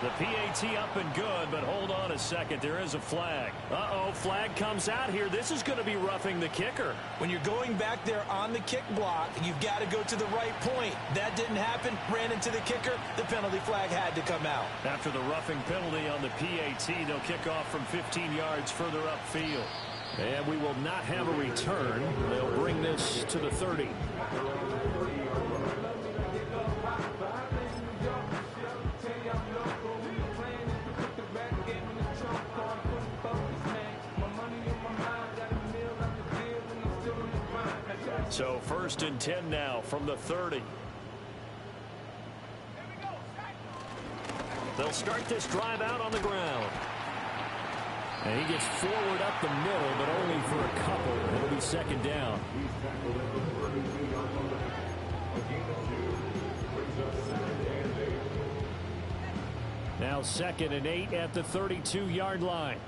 The PAT up and good, but hold on a second. There is a flag. Uh-oh, flag comes out here. This is going to be roughing the kicker. When you're going back there on the kick block, you've got to go to the right point. That didn't happen. Ran into the kicker. The penalty flag had to come out. After the roughing penalty on the PAT, they'll kick off from 15 yards further upfield. And we will not have a return. They'll bring this to the 30. So 1st and 10 now from the 30. They'll start this drive out on the ground. And he gets forward up the middle, but only for a couple. It'll be 2nd down. Now 2nd and 8 at the 32-yard line.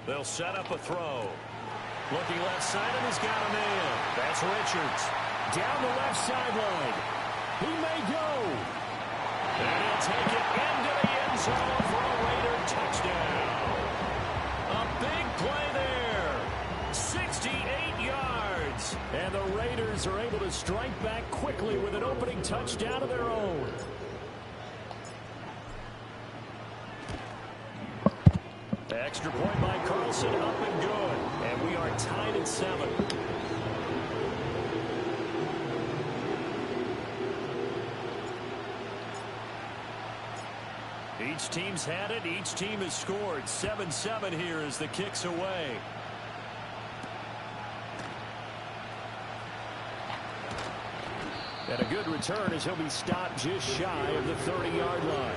They'll set up a throw. Looking left side, and he's got a man. That's Richards. Down the left sideline. He may go. And he'll take it into the end zone for a Raider touchdown. A big play there. 68 yards. And the Raiders are able to strike back quickly with an opening touchdown of their own. Extra point by Carlson, up and good. And we are tied at 7. Each team's had it. Each team has scored. 7-7 here as the kick's away. And a good return as he'll be stopped just shy of the 30-yard line.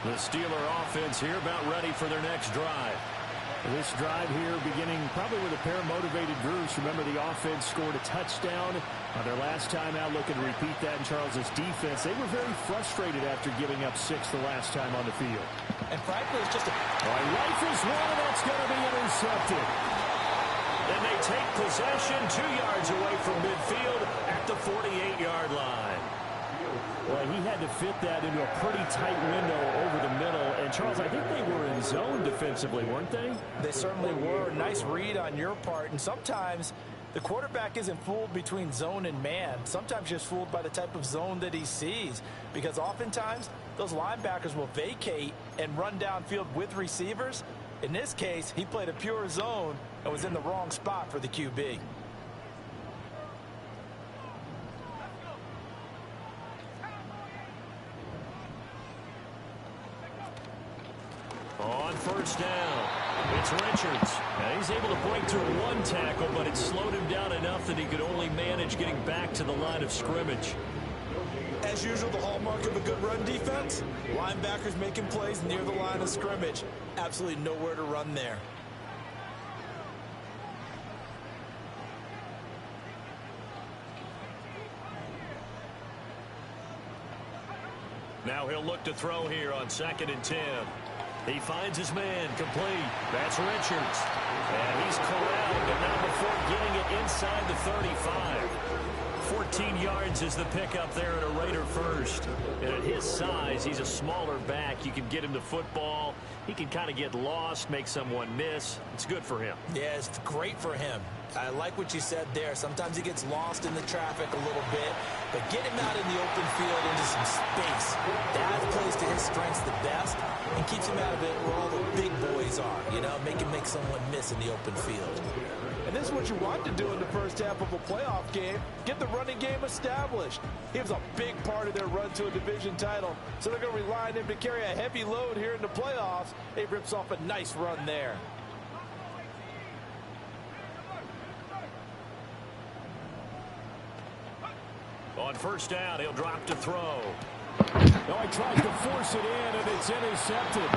The Steeler offense here about ready for their next drive. This drive here beginning probably with a pair of motivated groups. Remember, the offense scored a touchdown on their last time out. Looking to repeat that in Charles's defense. They were very frustrated after giving up 6 the last time on the field. And frankly, it's just a... Rifles one, and that's going to be intercepted. And they take possession 2 yards away from midfield at the 48-yard line. Well, he had to fit that into a pretty tight window over the middle. And, Charles, I think they were in zone defensively, weren't they? They certainly were. Nice read on your part. And sometimes the quarterback isn't fooled between zone and man. Sometimes just fooled by the type of zone that he sees. Because oftentimes those linebackers will vacate and run downfield with receivers. In this case, he played a pure zone and was in the wrong spot for the QB. On 1st down, it's Richards. And he's able to break through 1 tackle, but it slowed him down enough that he could only manage getting back to the line of scrimmage. As usual, the hallmark of a good run defense, linebackers making plays near the line of scrimmage. Absolutely nowhere to run there. Now he'll look to throw here on 2nd and 10. He finds his man, complete. That's Richards. And he's corralled, and now before getting it inside the 35. 14 yards is the pickup there at a Raider first. And at his size, he's a smaller back. You can get him the football He can kind of get lost, make someone miss. It's good for him. Yeah, it's great for him. I like what you said there. Sometimes he gets lost in the traffic a little bit, but get him out in the open field into some space. That plays to his strengths the best and keeps him out of it where all the big boys are, you know, make someone miss in the open field. And this is what you want to do in the first half of a playoff game. Get the running game established. He was a big part of their run to a division title, so they're going to rely on him to carry a heavy load here in the playoffs. He rips off a nice run there. On first down, he'll drop to throw. No, he tries to force it in, and it's intercepted.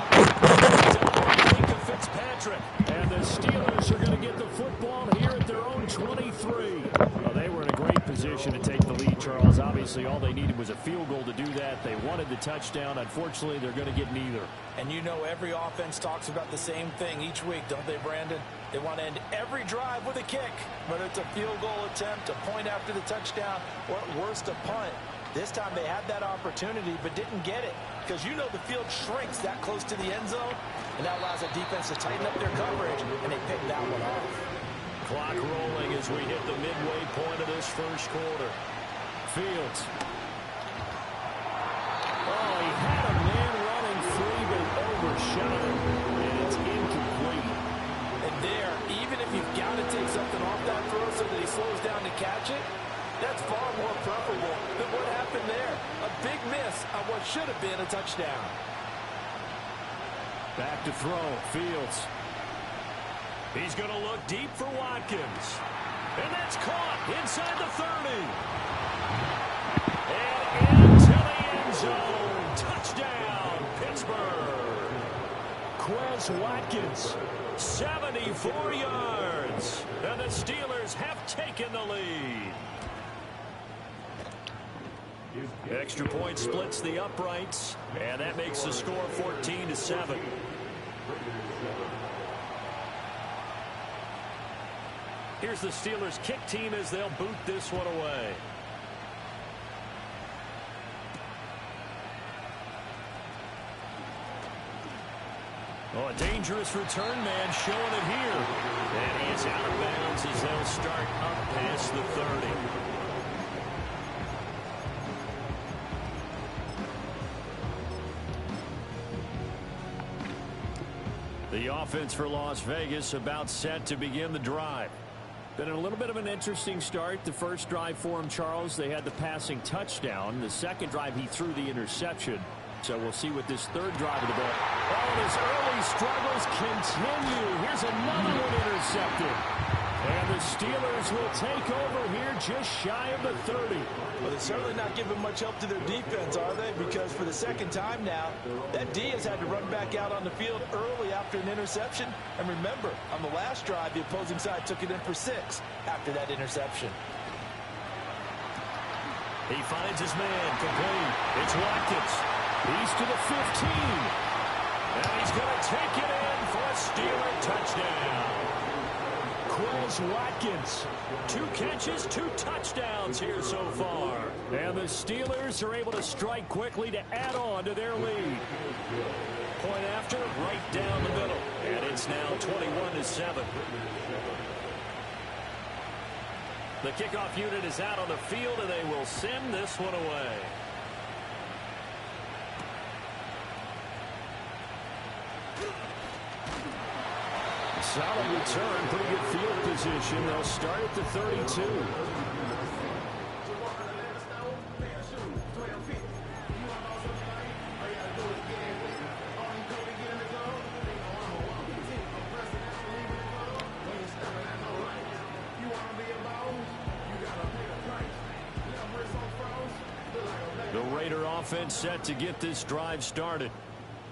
Fitzpatrick. And the Steelers are going to get the football here at their own 23. Well, they were in a great position to take the lead, Charles. Obviously, all they needed was a field goal to do that. They wanted the touchdown. Unfortunately, they're going to get neither. And you know every offense talks about the same thing each week, don't they, Brandon? They want to end every drive with a kick, whether it's a field goal attempt, a point after the touchdown, or at worst, a punt. This time they had that opportunity but didn't get it because you know the field shrinks that close to the end zone, and that allows the defense to tighten up their coverage, and they picked that one off. Clock rolling as we hit the midway point of this first quarter. Fields. Oh, he had a man running free but overshot him, and it's incomplete. And there, even if you've got to take something off that throw so that he slows down to catch it, that's far more preferable than what happened there. A big miss on what should have been a touchdown. Back to throw. Fields. He's going to look deep for Watkins. And that's caught inside the 30. And into the end zone. Touchdown, Pittsburgh. Quez Watkins, 74 yards. And the Steelers have taken the lead. Extra point splits the uprights, and that makes the score 14-7. Here's the Steelers kick team as they'll boot this one away. Oh, a dangerous return man showing it here. And he is out of bounds as they'll start up past the 30. The offense for Las Vegas about set to begin the drive. Been a little bit of an interesting start. The first drive for him, Charles, they had the passing touchdown. The second drive, he threw the interception. So we'll see what this third drive of the ball. Oh, his early struggles continue. Here's another one intercepted. And the Steelers will take over here just shy of the 30. Well, they're certainly not giving much help to their defense, are they? Because for the second time now, that D has had to run back out on the field early after an interception. And remember, on the last drive, the opposing side took it in for 6 after that interception. He finds his man complete. It's Watkins. He's to the 15. And he's going to take it in for a Steeler touchdown. Quez Watkins, 2 catches, 2 touchdowns here so far. And the Steelers are able to strike quickly to add on to their lead. Point after, right down the middle. And it's now 21-7. The kickoff unit is out on the field, and they will send this one away. Solid return, pretty good field position. They'll start at the 32. The Raider offense set to get this drive started.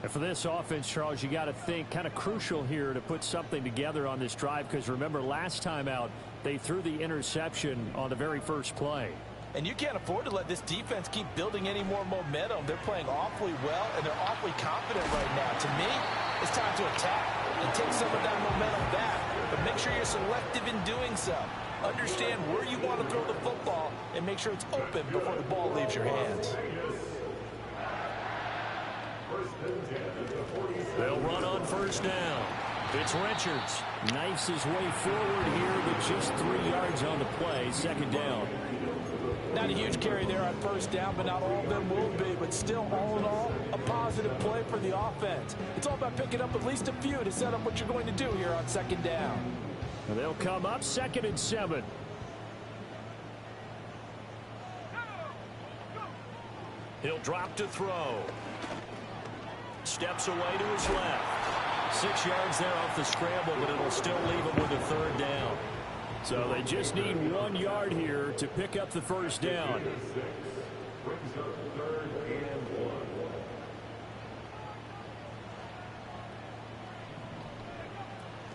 And for this offense, Charles, you got to think kind of crucial here to put something together on this drive, because remember last time out they threw the interception on the very first play. And you can't afford to let this defense keep building any more momentum. They're playing awfully well, and they're awfully confident right now. To me, it's time to attack and take some of that momentum back. But make sure you're selective in doing so. Understand where you want to throw the football and make sure it's open before the ball leaves your hands. They'll run on first down. It's Richards. Knifes his way forward here, but just 3 yards on the play. Second down. Not a huge carry there on first down, but not all of them will be. But still, all in all, a positive play for the offense. It's all about picking up at least a few to set up what you're going to do here on second down. And they'll come up 2nd and 7. He'll drop to throw. Steps away to his left. 6 yards there off the scramble, but it'll still leave him with a 3rd down. So they just need 1 yard here to pick up the first down.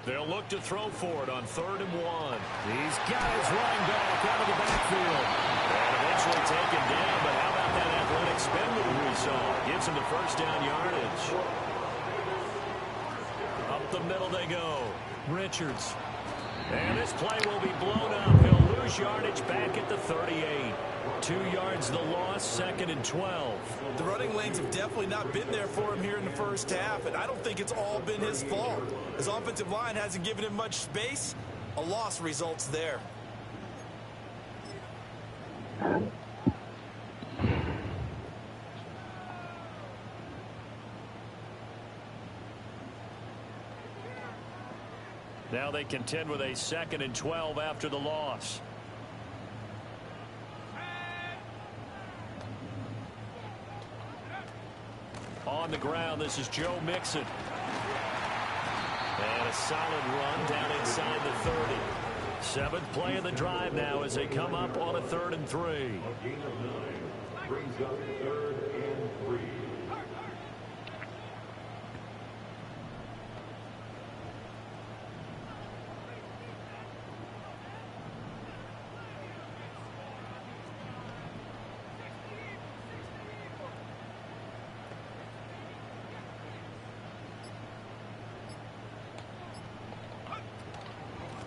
They'll look to throw for it on 3rd and 1. He's got his running back out of the backfield. And eventually taken down, but how about that athletic spin move we saw? Gives him the first down yardage. Up the middle they go. Richards. And this play will be blown up. He'll lose yardage back at the 38. 2 yards the loss, 2nd and 12. The running lanes have definitely not been there for him here in the first half, and I don't think it's all been his fault. His offensive line hasn't given him much space. A loss results there. Now they contend with a 2nd and 12 after the loss. On the ground, this is Joe Mixon. And a solid run down inside the 30. 7th play of the drive now as they come up on a 3rd and 3. A gain of 9 brings up 3rd and 3.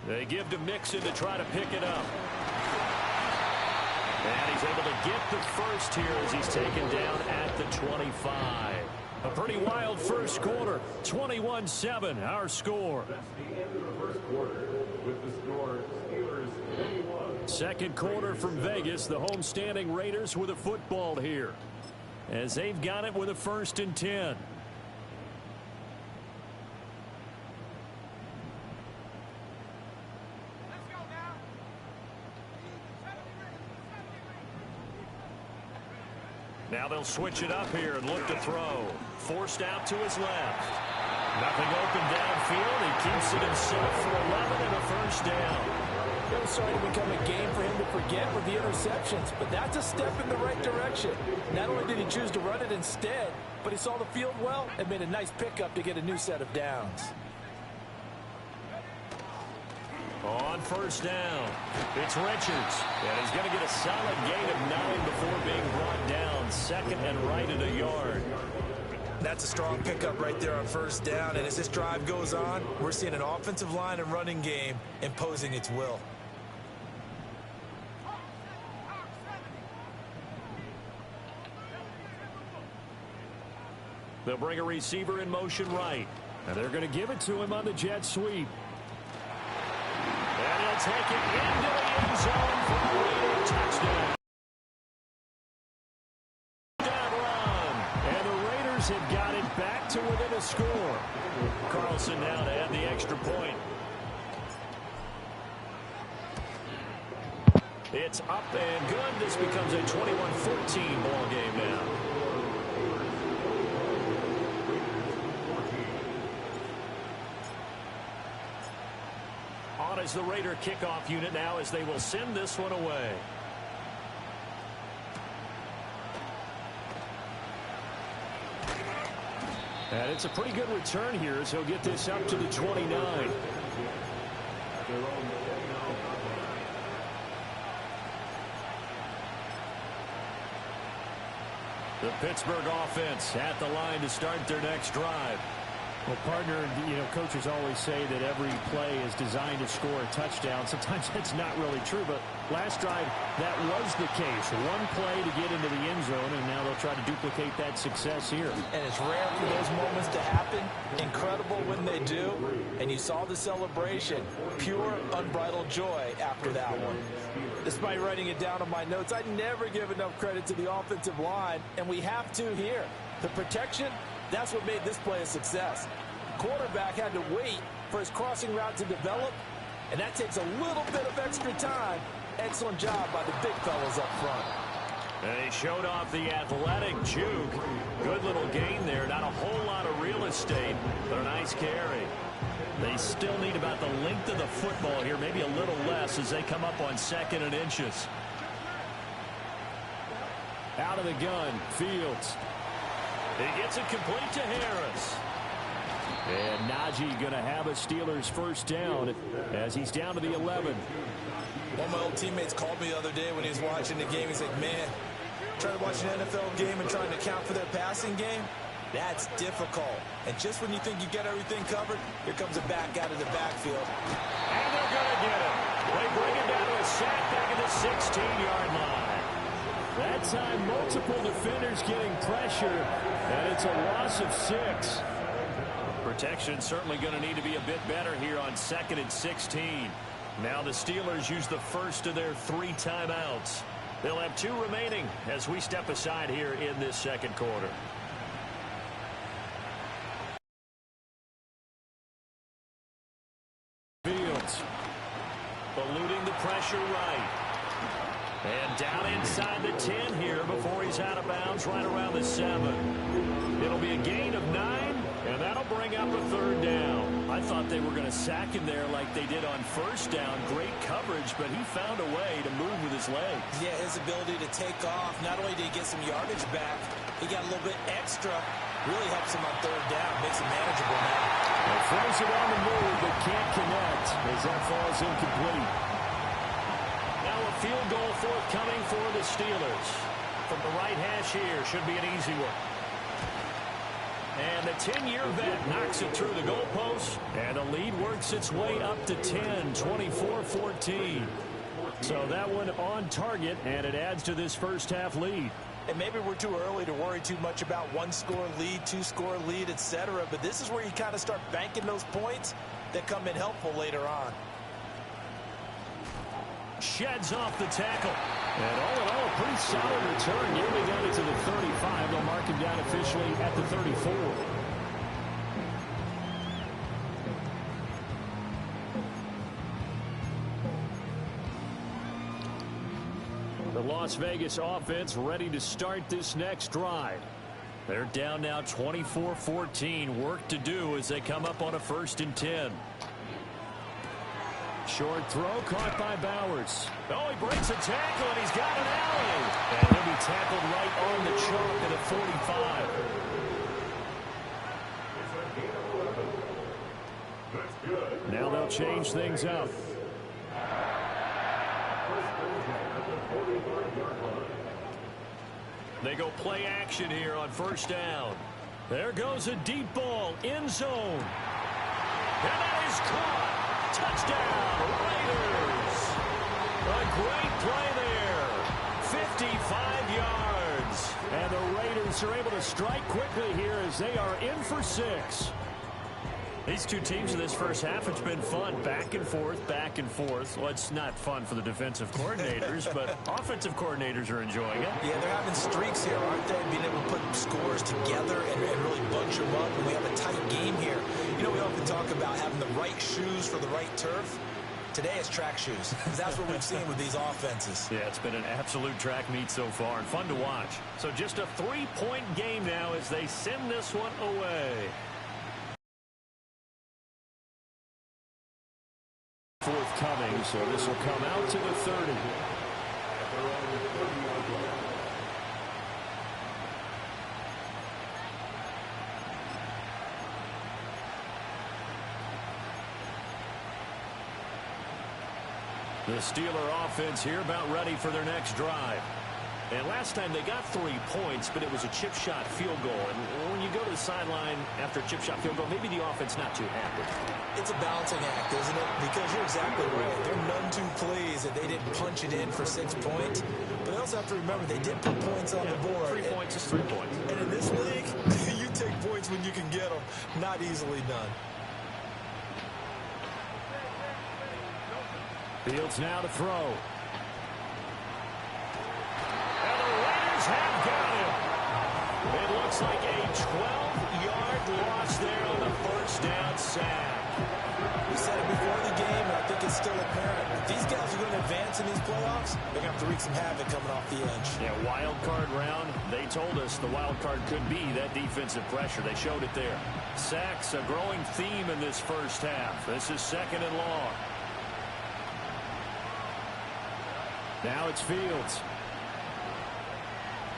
They give to Mixon to try to pick it up. And he's able to get the first here as he's taken down at the 25. A pretty wild first quarter. 21-7, our score. That's the end of the first quarter with the score Steelers 21. Second quarter from Vegas. The homestanding Raiders with a football here as they've got it with a 1st and 10. Now they'll switch it up here and look to throw. Forced out to his left. Nothing open downfield. He keeps it himself for 11 and a first down. It was starting to become a game for him to forget with the interceptions, but that's a step in the right direction. Not only did he choose to run it instead, but he saw the field well and made a nice pickup to get a new set of downs. On first down, it's Richards. And he's going to get a solid gain of 9 before being brought down. 2nd and right at a yard. That's a strong pickup right there on first down, and as this drive goes on, we're seeing an offensive line and running game imposing its will. They'll bring a receiver in motion right. And they're going to give it to him on the jet sweep. And he'll take it into the end zone for a Raider touchdown. Down run. And the Raiders have got it back to within a score. Carlson now to add the extra point. It's up and good. This becomes a 21-14 ball game now. On is the Raider kickoff unit now as they will send this one away. And it's a pretty good return here as he'll get this up to the 29. The Pittsburgh offense at the line to start their next drive. Well, partner, coaches always say that every play is designed to score a touchdown. Sometimes that's not really true, but last drive, that was the case. One play to get into the end zone, and now they'll try to duplicate that success here. And it's rare for those moments to happen. Incredible when they do. And you saw the celebration. Pure, unbridled joy after that one. Despite writing it down on my notes, I never give enough credit to the offensive line, and we have to here. The protection, that's what made this play a success. Quarterback had to wait for his crossing route to develop, and that takes a little bit of extra time. Excellent job by the big fellas up front. And he showed off the athletic juke. Good little gain there. Not a whole lot of real estate, but a nice carry. They still need about the length of the football here, maybe a little less as they come up on 2nd and inches. Out of the gun, Fields. He gets it complete to Harris. And Najee going to have a Steelers first down as he's down to the 11. One of my old teammates called me the other day when he was watching the game. He's like, man, trying to watch an NFL game and trying to account for their passing game, that's difficult. And just when you think you get everything covered, here comes a back out of the backfield. And they're going to get it. They bring it down to a sack back at the 16-yard line. That time, multiple defenders getting pressure, and it's a loss of 6. Protection certainly going to need to be a bit better here on 2nd and 16. Now the Steelers use the first of their 3 timeouts. They'll have 2 remaining as we step aside here in this second quarter. Fields eluding the pressure right. And down inside the 10 here before he's out of bounds right around the 7. It'll be a gain of 9. And that'll bring up a 3rd down. I thought they were going to sack him there like they did on 1st down. Great coverage, but he found a way to move with his legs. Yeah, his ability to take off. Not only did he get some yardage back, he got a little bit extra. Really helps him on 3rd down. Makes it manageable now. He throws it on the move, but can't connect as that falls incomplete. Now a field goal forthcoming for the Steelers. From the right hash here, should be an easy one. And the 10-year vet knocks it through the goalpost. And the lead works its way up to 10, 24-14. So that one on target, and it adds to this first half lead. And maybe we're too early to worry too much about 1-score lead, 2-score lead, etc. But this is where you kind of start banking those points that come in helpful later on. Sheds off the tackle. And all in all, a pretty solid return. Nearly got it to the 35. They'll mark him down officially at the 34. The Las Vegas offense ready to start this next drive. They're down now 24-14. Work to do as they come up on a 1st and 10. Short throw caught by Bowers. Oh, he breaks a tackle, and he's got an alley. And he'll be tackled right on the chalk at a 45. Now they'll change things up. They go play action here on 1st down. There goes a deep ball, end zone. And that is caught. Touchdown, Raiders. A great play there. 55 yards. And the Raiders are able to strike quickly here as they are in for 6. These two teams in this first half, it's been fun. Back and forth, back and forth. Well, it's not fun for the defensive coordinators, but offensive coordinators are enjoying it. Yeah, they're having streaks here, aren't they? Being able to put scores together and really bunch them up. And we have a tight game here. You know, we often talk about having the right shoes for the right turf. Today it's track shoes. That's what we've seen with these offenses. Yeah, it's been an absolute track meet so far and fun to watch. So just a 3-point game now as they send this one away. Forthcoming, so this will come out to the 30. The Steeler offense here about ready for their next drive. And last time they got 3 points, but it was a chip shot field goal. And when you go to the sideline after a chip shot field goal, maybe the offense not too happy. It's a balancing act, isn't it? Because you're exactly right. They're none too pleased that they didn't punch it in for 6 points. But they also have to remember they did put points on the board. 3 points is 3 points. And in this league, you take points when you can get them. Not easily done. Fields now to throw. Have got him. It looks like a 12-yard loss there on the first down sack. We said it before the game, and I think it's still apparent. If these guys are going to advance in these playoffs, they're going to have to wreak some havoc coming off the edge. Yeah, wild card round. They told us the wild card could be that defensive pressure. They showed it there. Sacks, a growing theme in this first half. This is 2nd and long. Now it's Fields.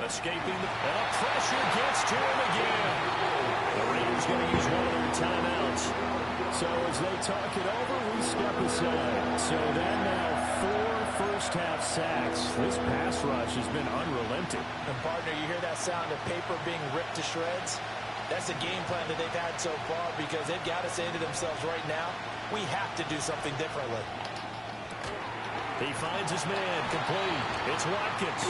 Escaping the pressure gets to him again. The Raiders going to use one of their timeouts. So as they talk it over, we step aside. So that now 4 first-half sacks. This pass rush has been unrelenting. And partner, you hear that sound of paper being ripped to shreds? That's the game plan that they've had so far because they've got to say to themselves right now, we have to do something differently. He finds his man complete. It's Watkins.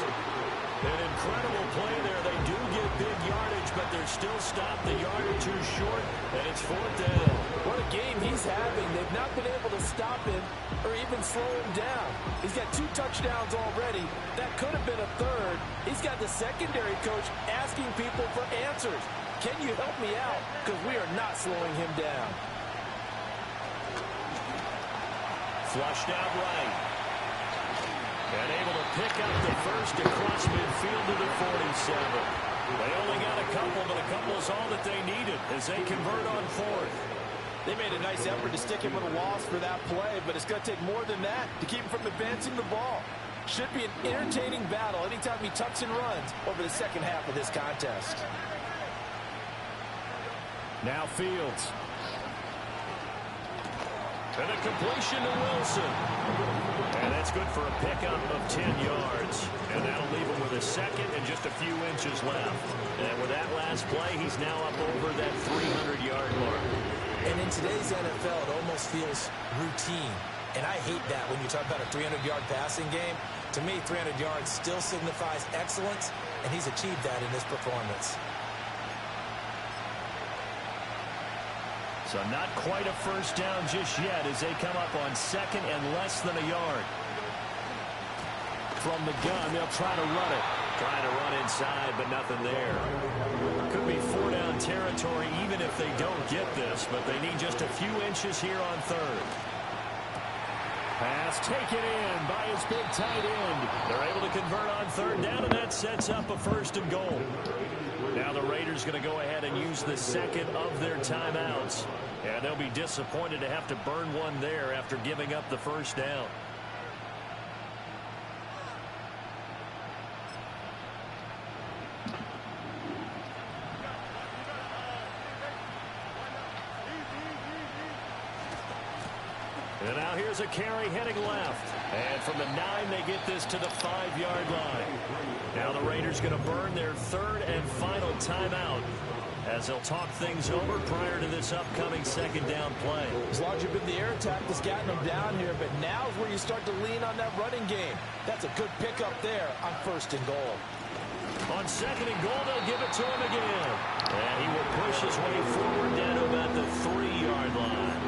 An incredible play there. They do get big yardage, but they're still stopped a yard or two short, and it's 4th down. What a game he's having. They've not been able to stop him or even slow him down. He's got 2 touchdowns already. That could have been a 3rd. He's got the secondary coach asking people for answers. Can you help me out? Because we are not slowing him down. Flushed out right. And able to pick up the first across midfield to the 47. They only got a couple, but a couple is all that they needed as they convert on 4th. They made a nice effort to stick him with a loss for that play, but it's going to take more than that to keep him from advancing the ball. Should be an entertaining battle anytime he tucks and runs over the second half of this contest. Now Fields. And a completion to Wilson. And that's good for a pickup of 10 yards. And that'll leave him with a 2nd and just a few inches left. And with that last play, he's now up over that 300-yard mark. And in today's NFL, it almost feels routine. And I hate that when you talk about a 300-yard passing game. To me, 300 yards still signifies excellence, and he's achieved that in this performance. So not quite a first down just yet as they come up on 2nd and less than a yard. From the gun, they'll try to run it. Trying to run inside, but nothing there. Could be 4-down territory even if they don't get this, but they need just a few inches here on 3rd. Pass taken in by his big tight end. They're able to convert on 3rd down, and that sets up a 1st and goal. Now the Raiders going to go ahead and use the 2nd of their timeouts. And they'll be disappointed to have to burn one there after giving up the 1st down. And now here's a carry heading left. And from the 9, they get this to the 5-yard line. Now the Raiders going to burn their 3rd and final timeout as they'll talk things over prior to this upcoming 2nd down play. As long as you've been the air attack that's gotten them down here, but now is where you start to lean on that running game. That's a good pickup there on 1st and goal. On 2nd and goal, they'll give it to him again. And he will push his way forward down to about the 3-yard line.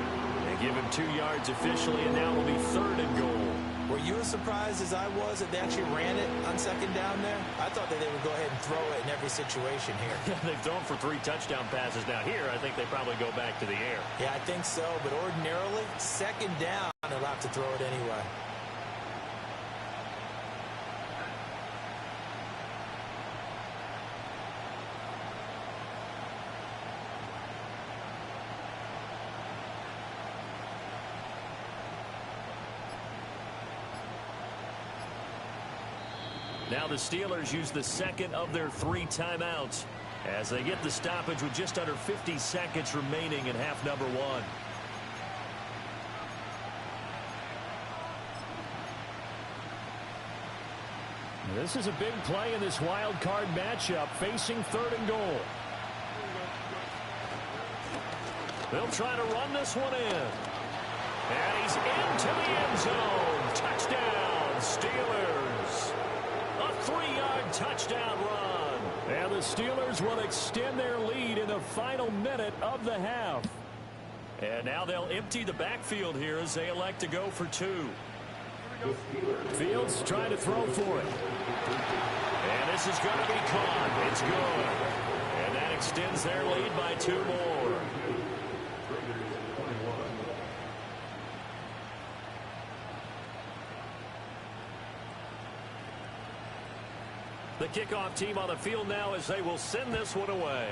They give him 2 yards officially, and now will be 3rd and goal. Were you as surprised as I was that they actually ran it on 2nd down there? I thought that they would go ahead and throw it in every situation here. They've thrown for 3 touchdown passes. Now here, I think they probably go back to the air. Yeah, I think so, but ordinarily, 2nd down, they'll have to throw it anyway. Now the Steelers use the 2nd of their 3 timeouts as they get the stoppage with just under 50 seconds remaining in half number 1. This is a big play in this wild card matchup, facing 3rd and goal. They'll try to run this one in. And he's into the end zone. Touchdown, Steelers. A 3-yard touchdown run. And the Steelers will extend their lead in the final minute of the half. And now they'll empty the backfield here as they elect to go for 2. Fields trying to throw for it. And this is going to be caught. It's good. And that extends their lead by 2 more. The kickoff team on the field now as they will send this one away.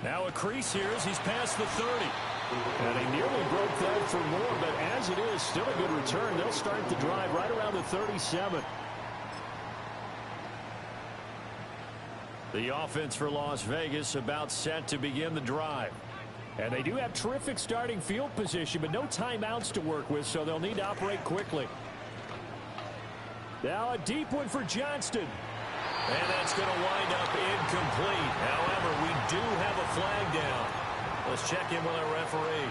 Now a crease here as he's past the 30. And he nearly broke that for more, but as it is, still a good return. They'll start the drive right around the 37. The offense for Las Vegas about set to begin the drive. And they do have terrific starting field position, but no timeouts to work with, so they'll need to operate quickly. Now a deep one for Johnston. And that's going to wind up incomplete. However, we do have a flag down. Let's check in with our referee.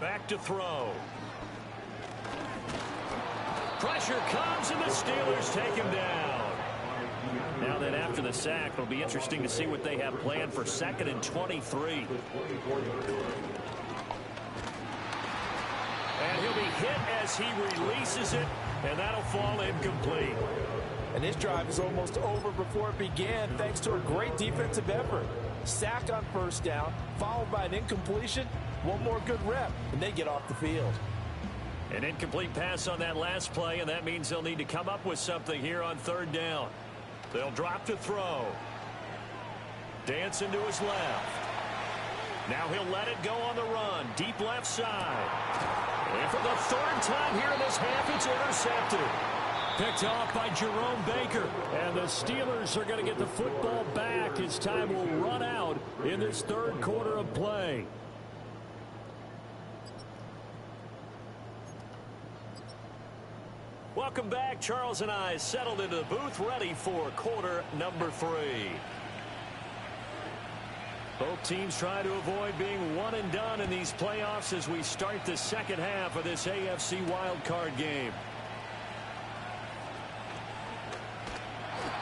Back to throw. Pressure comes, and the Steelers take him down. Now that after the sack, it'll be interesting to see what they have planned for 2nd and 23. And he'll be hit as he releases it, and that'll fall incomplete. And this drive is almost over before it began, thanks to a great defensive effort. Sack on 1st down, followed by an incompletion. One more good rep, and they get off the field. An incomplete pass on that last play, and that means they'll need to come up with something here on 3rd down. They'll drop to throw. Dancing to his left. Now he'll let it go on the run. Deep left side. And for the 3rd time here in this half, it's intercepted. Picked off by Jerome Baker. And the Steelers are going to get the football back as time will run out in this 3rd quarter of play. Welcome back. Charles and I settled into the booth, ready for quarter number 3. Both teams try to avoid being one and done in these playoffs as we start the 2nd half of this AFC wildcard game.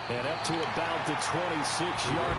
And up to about the 26-yard.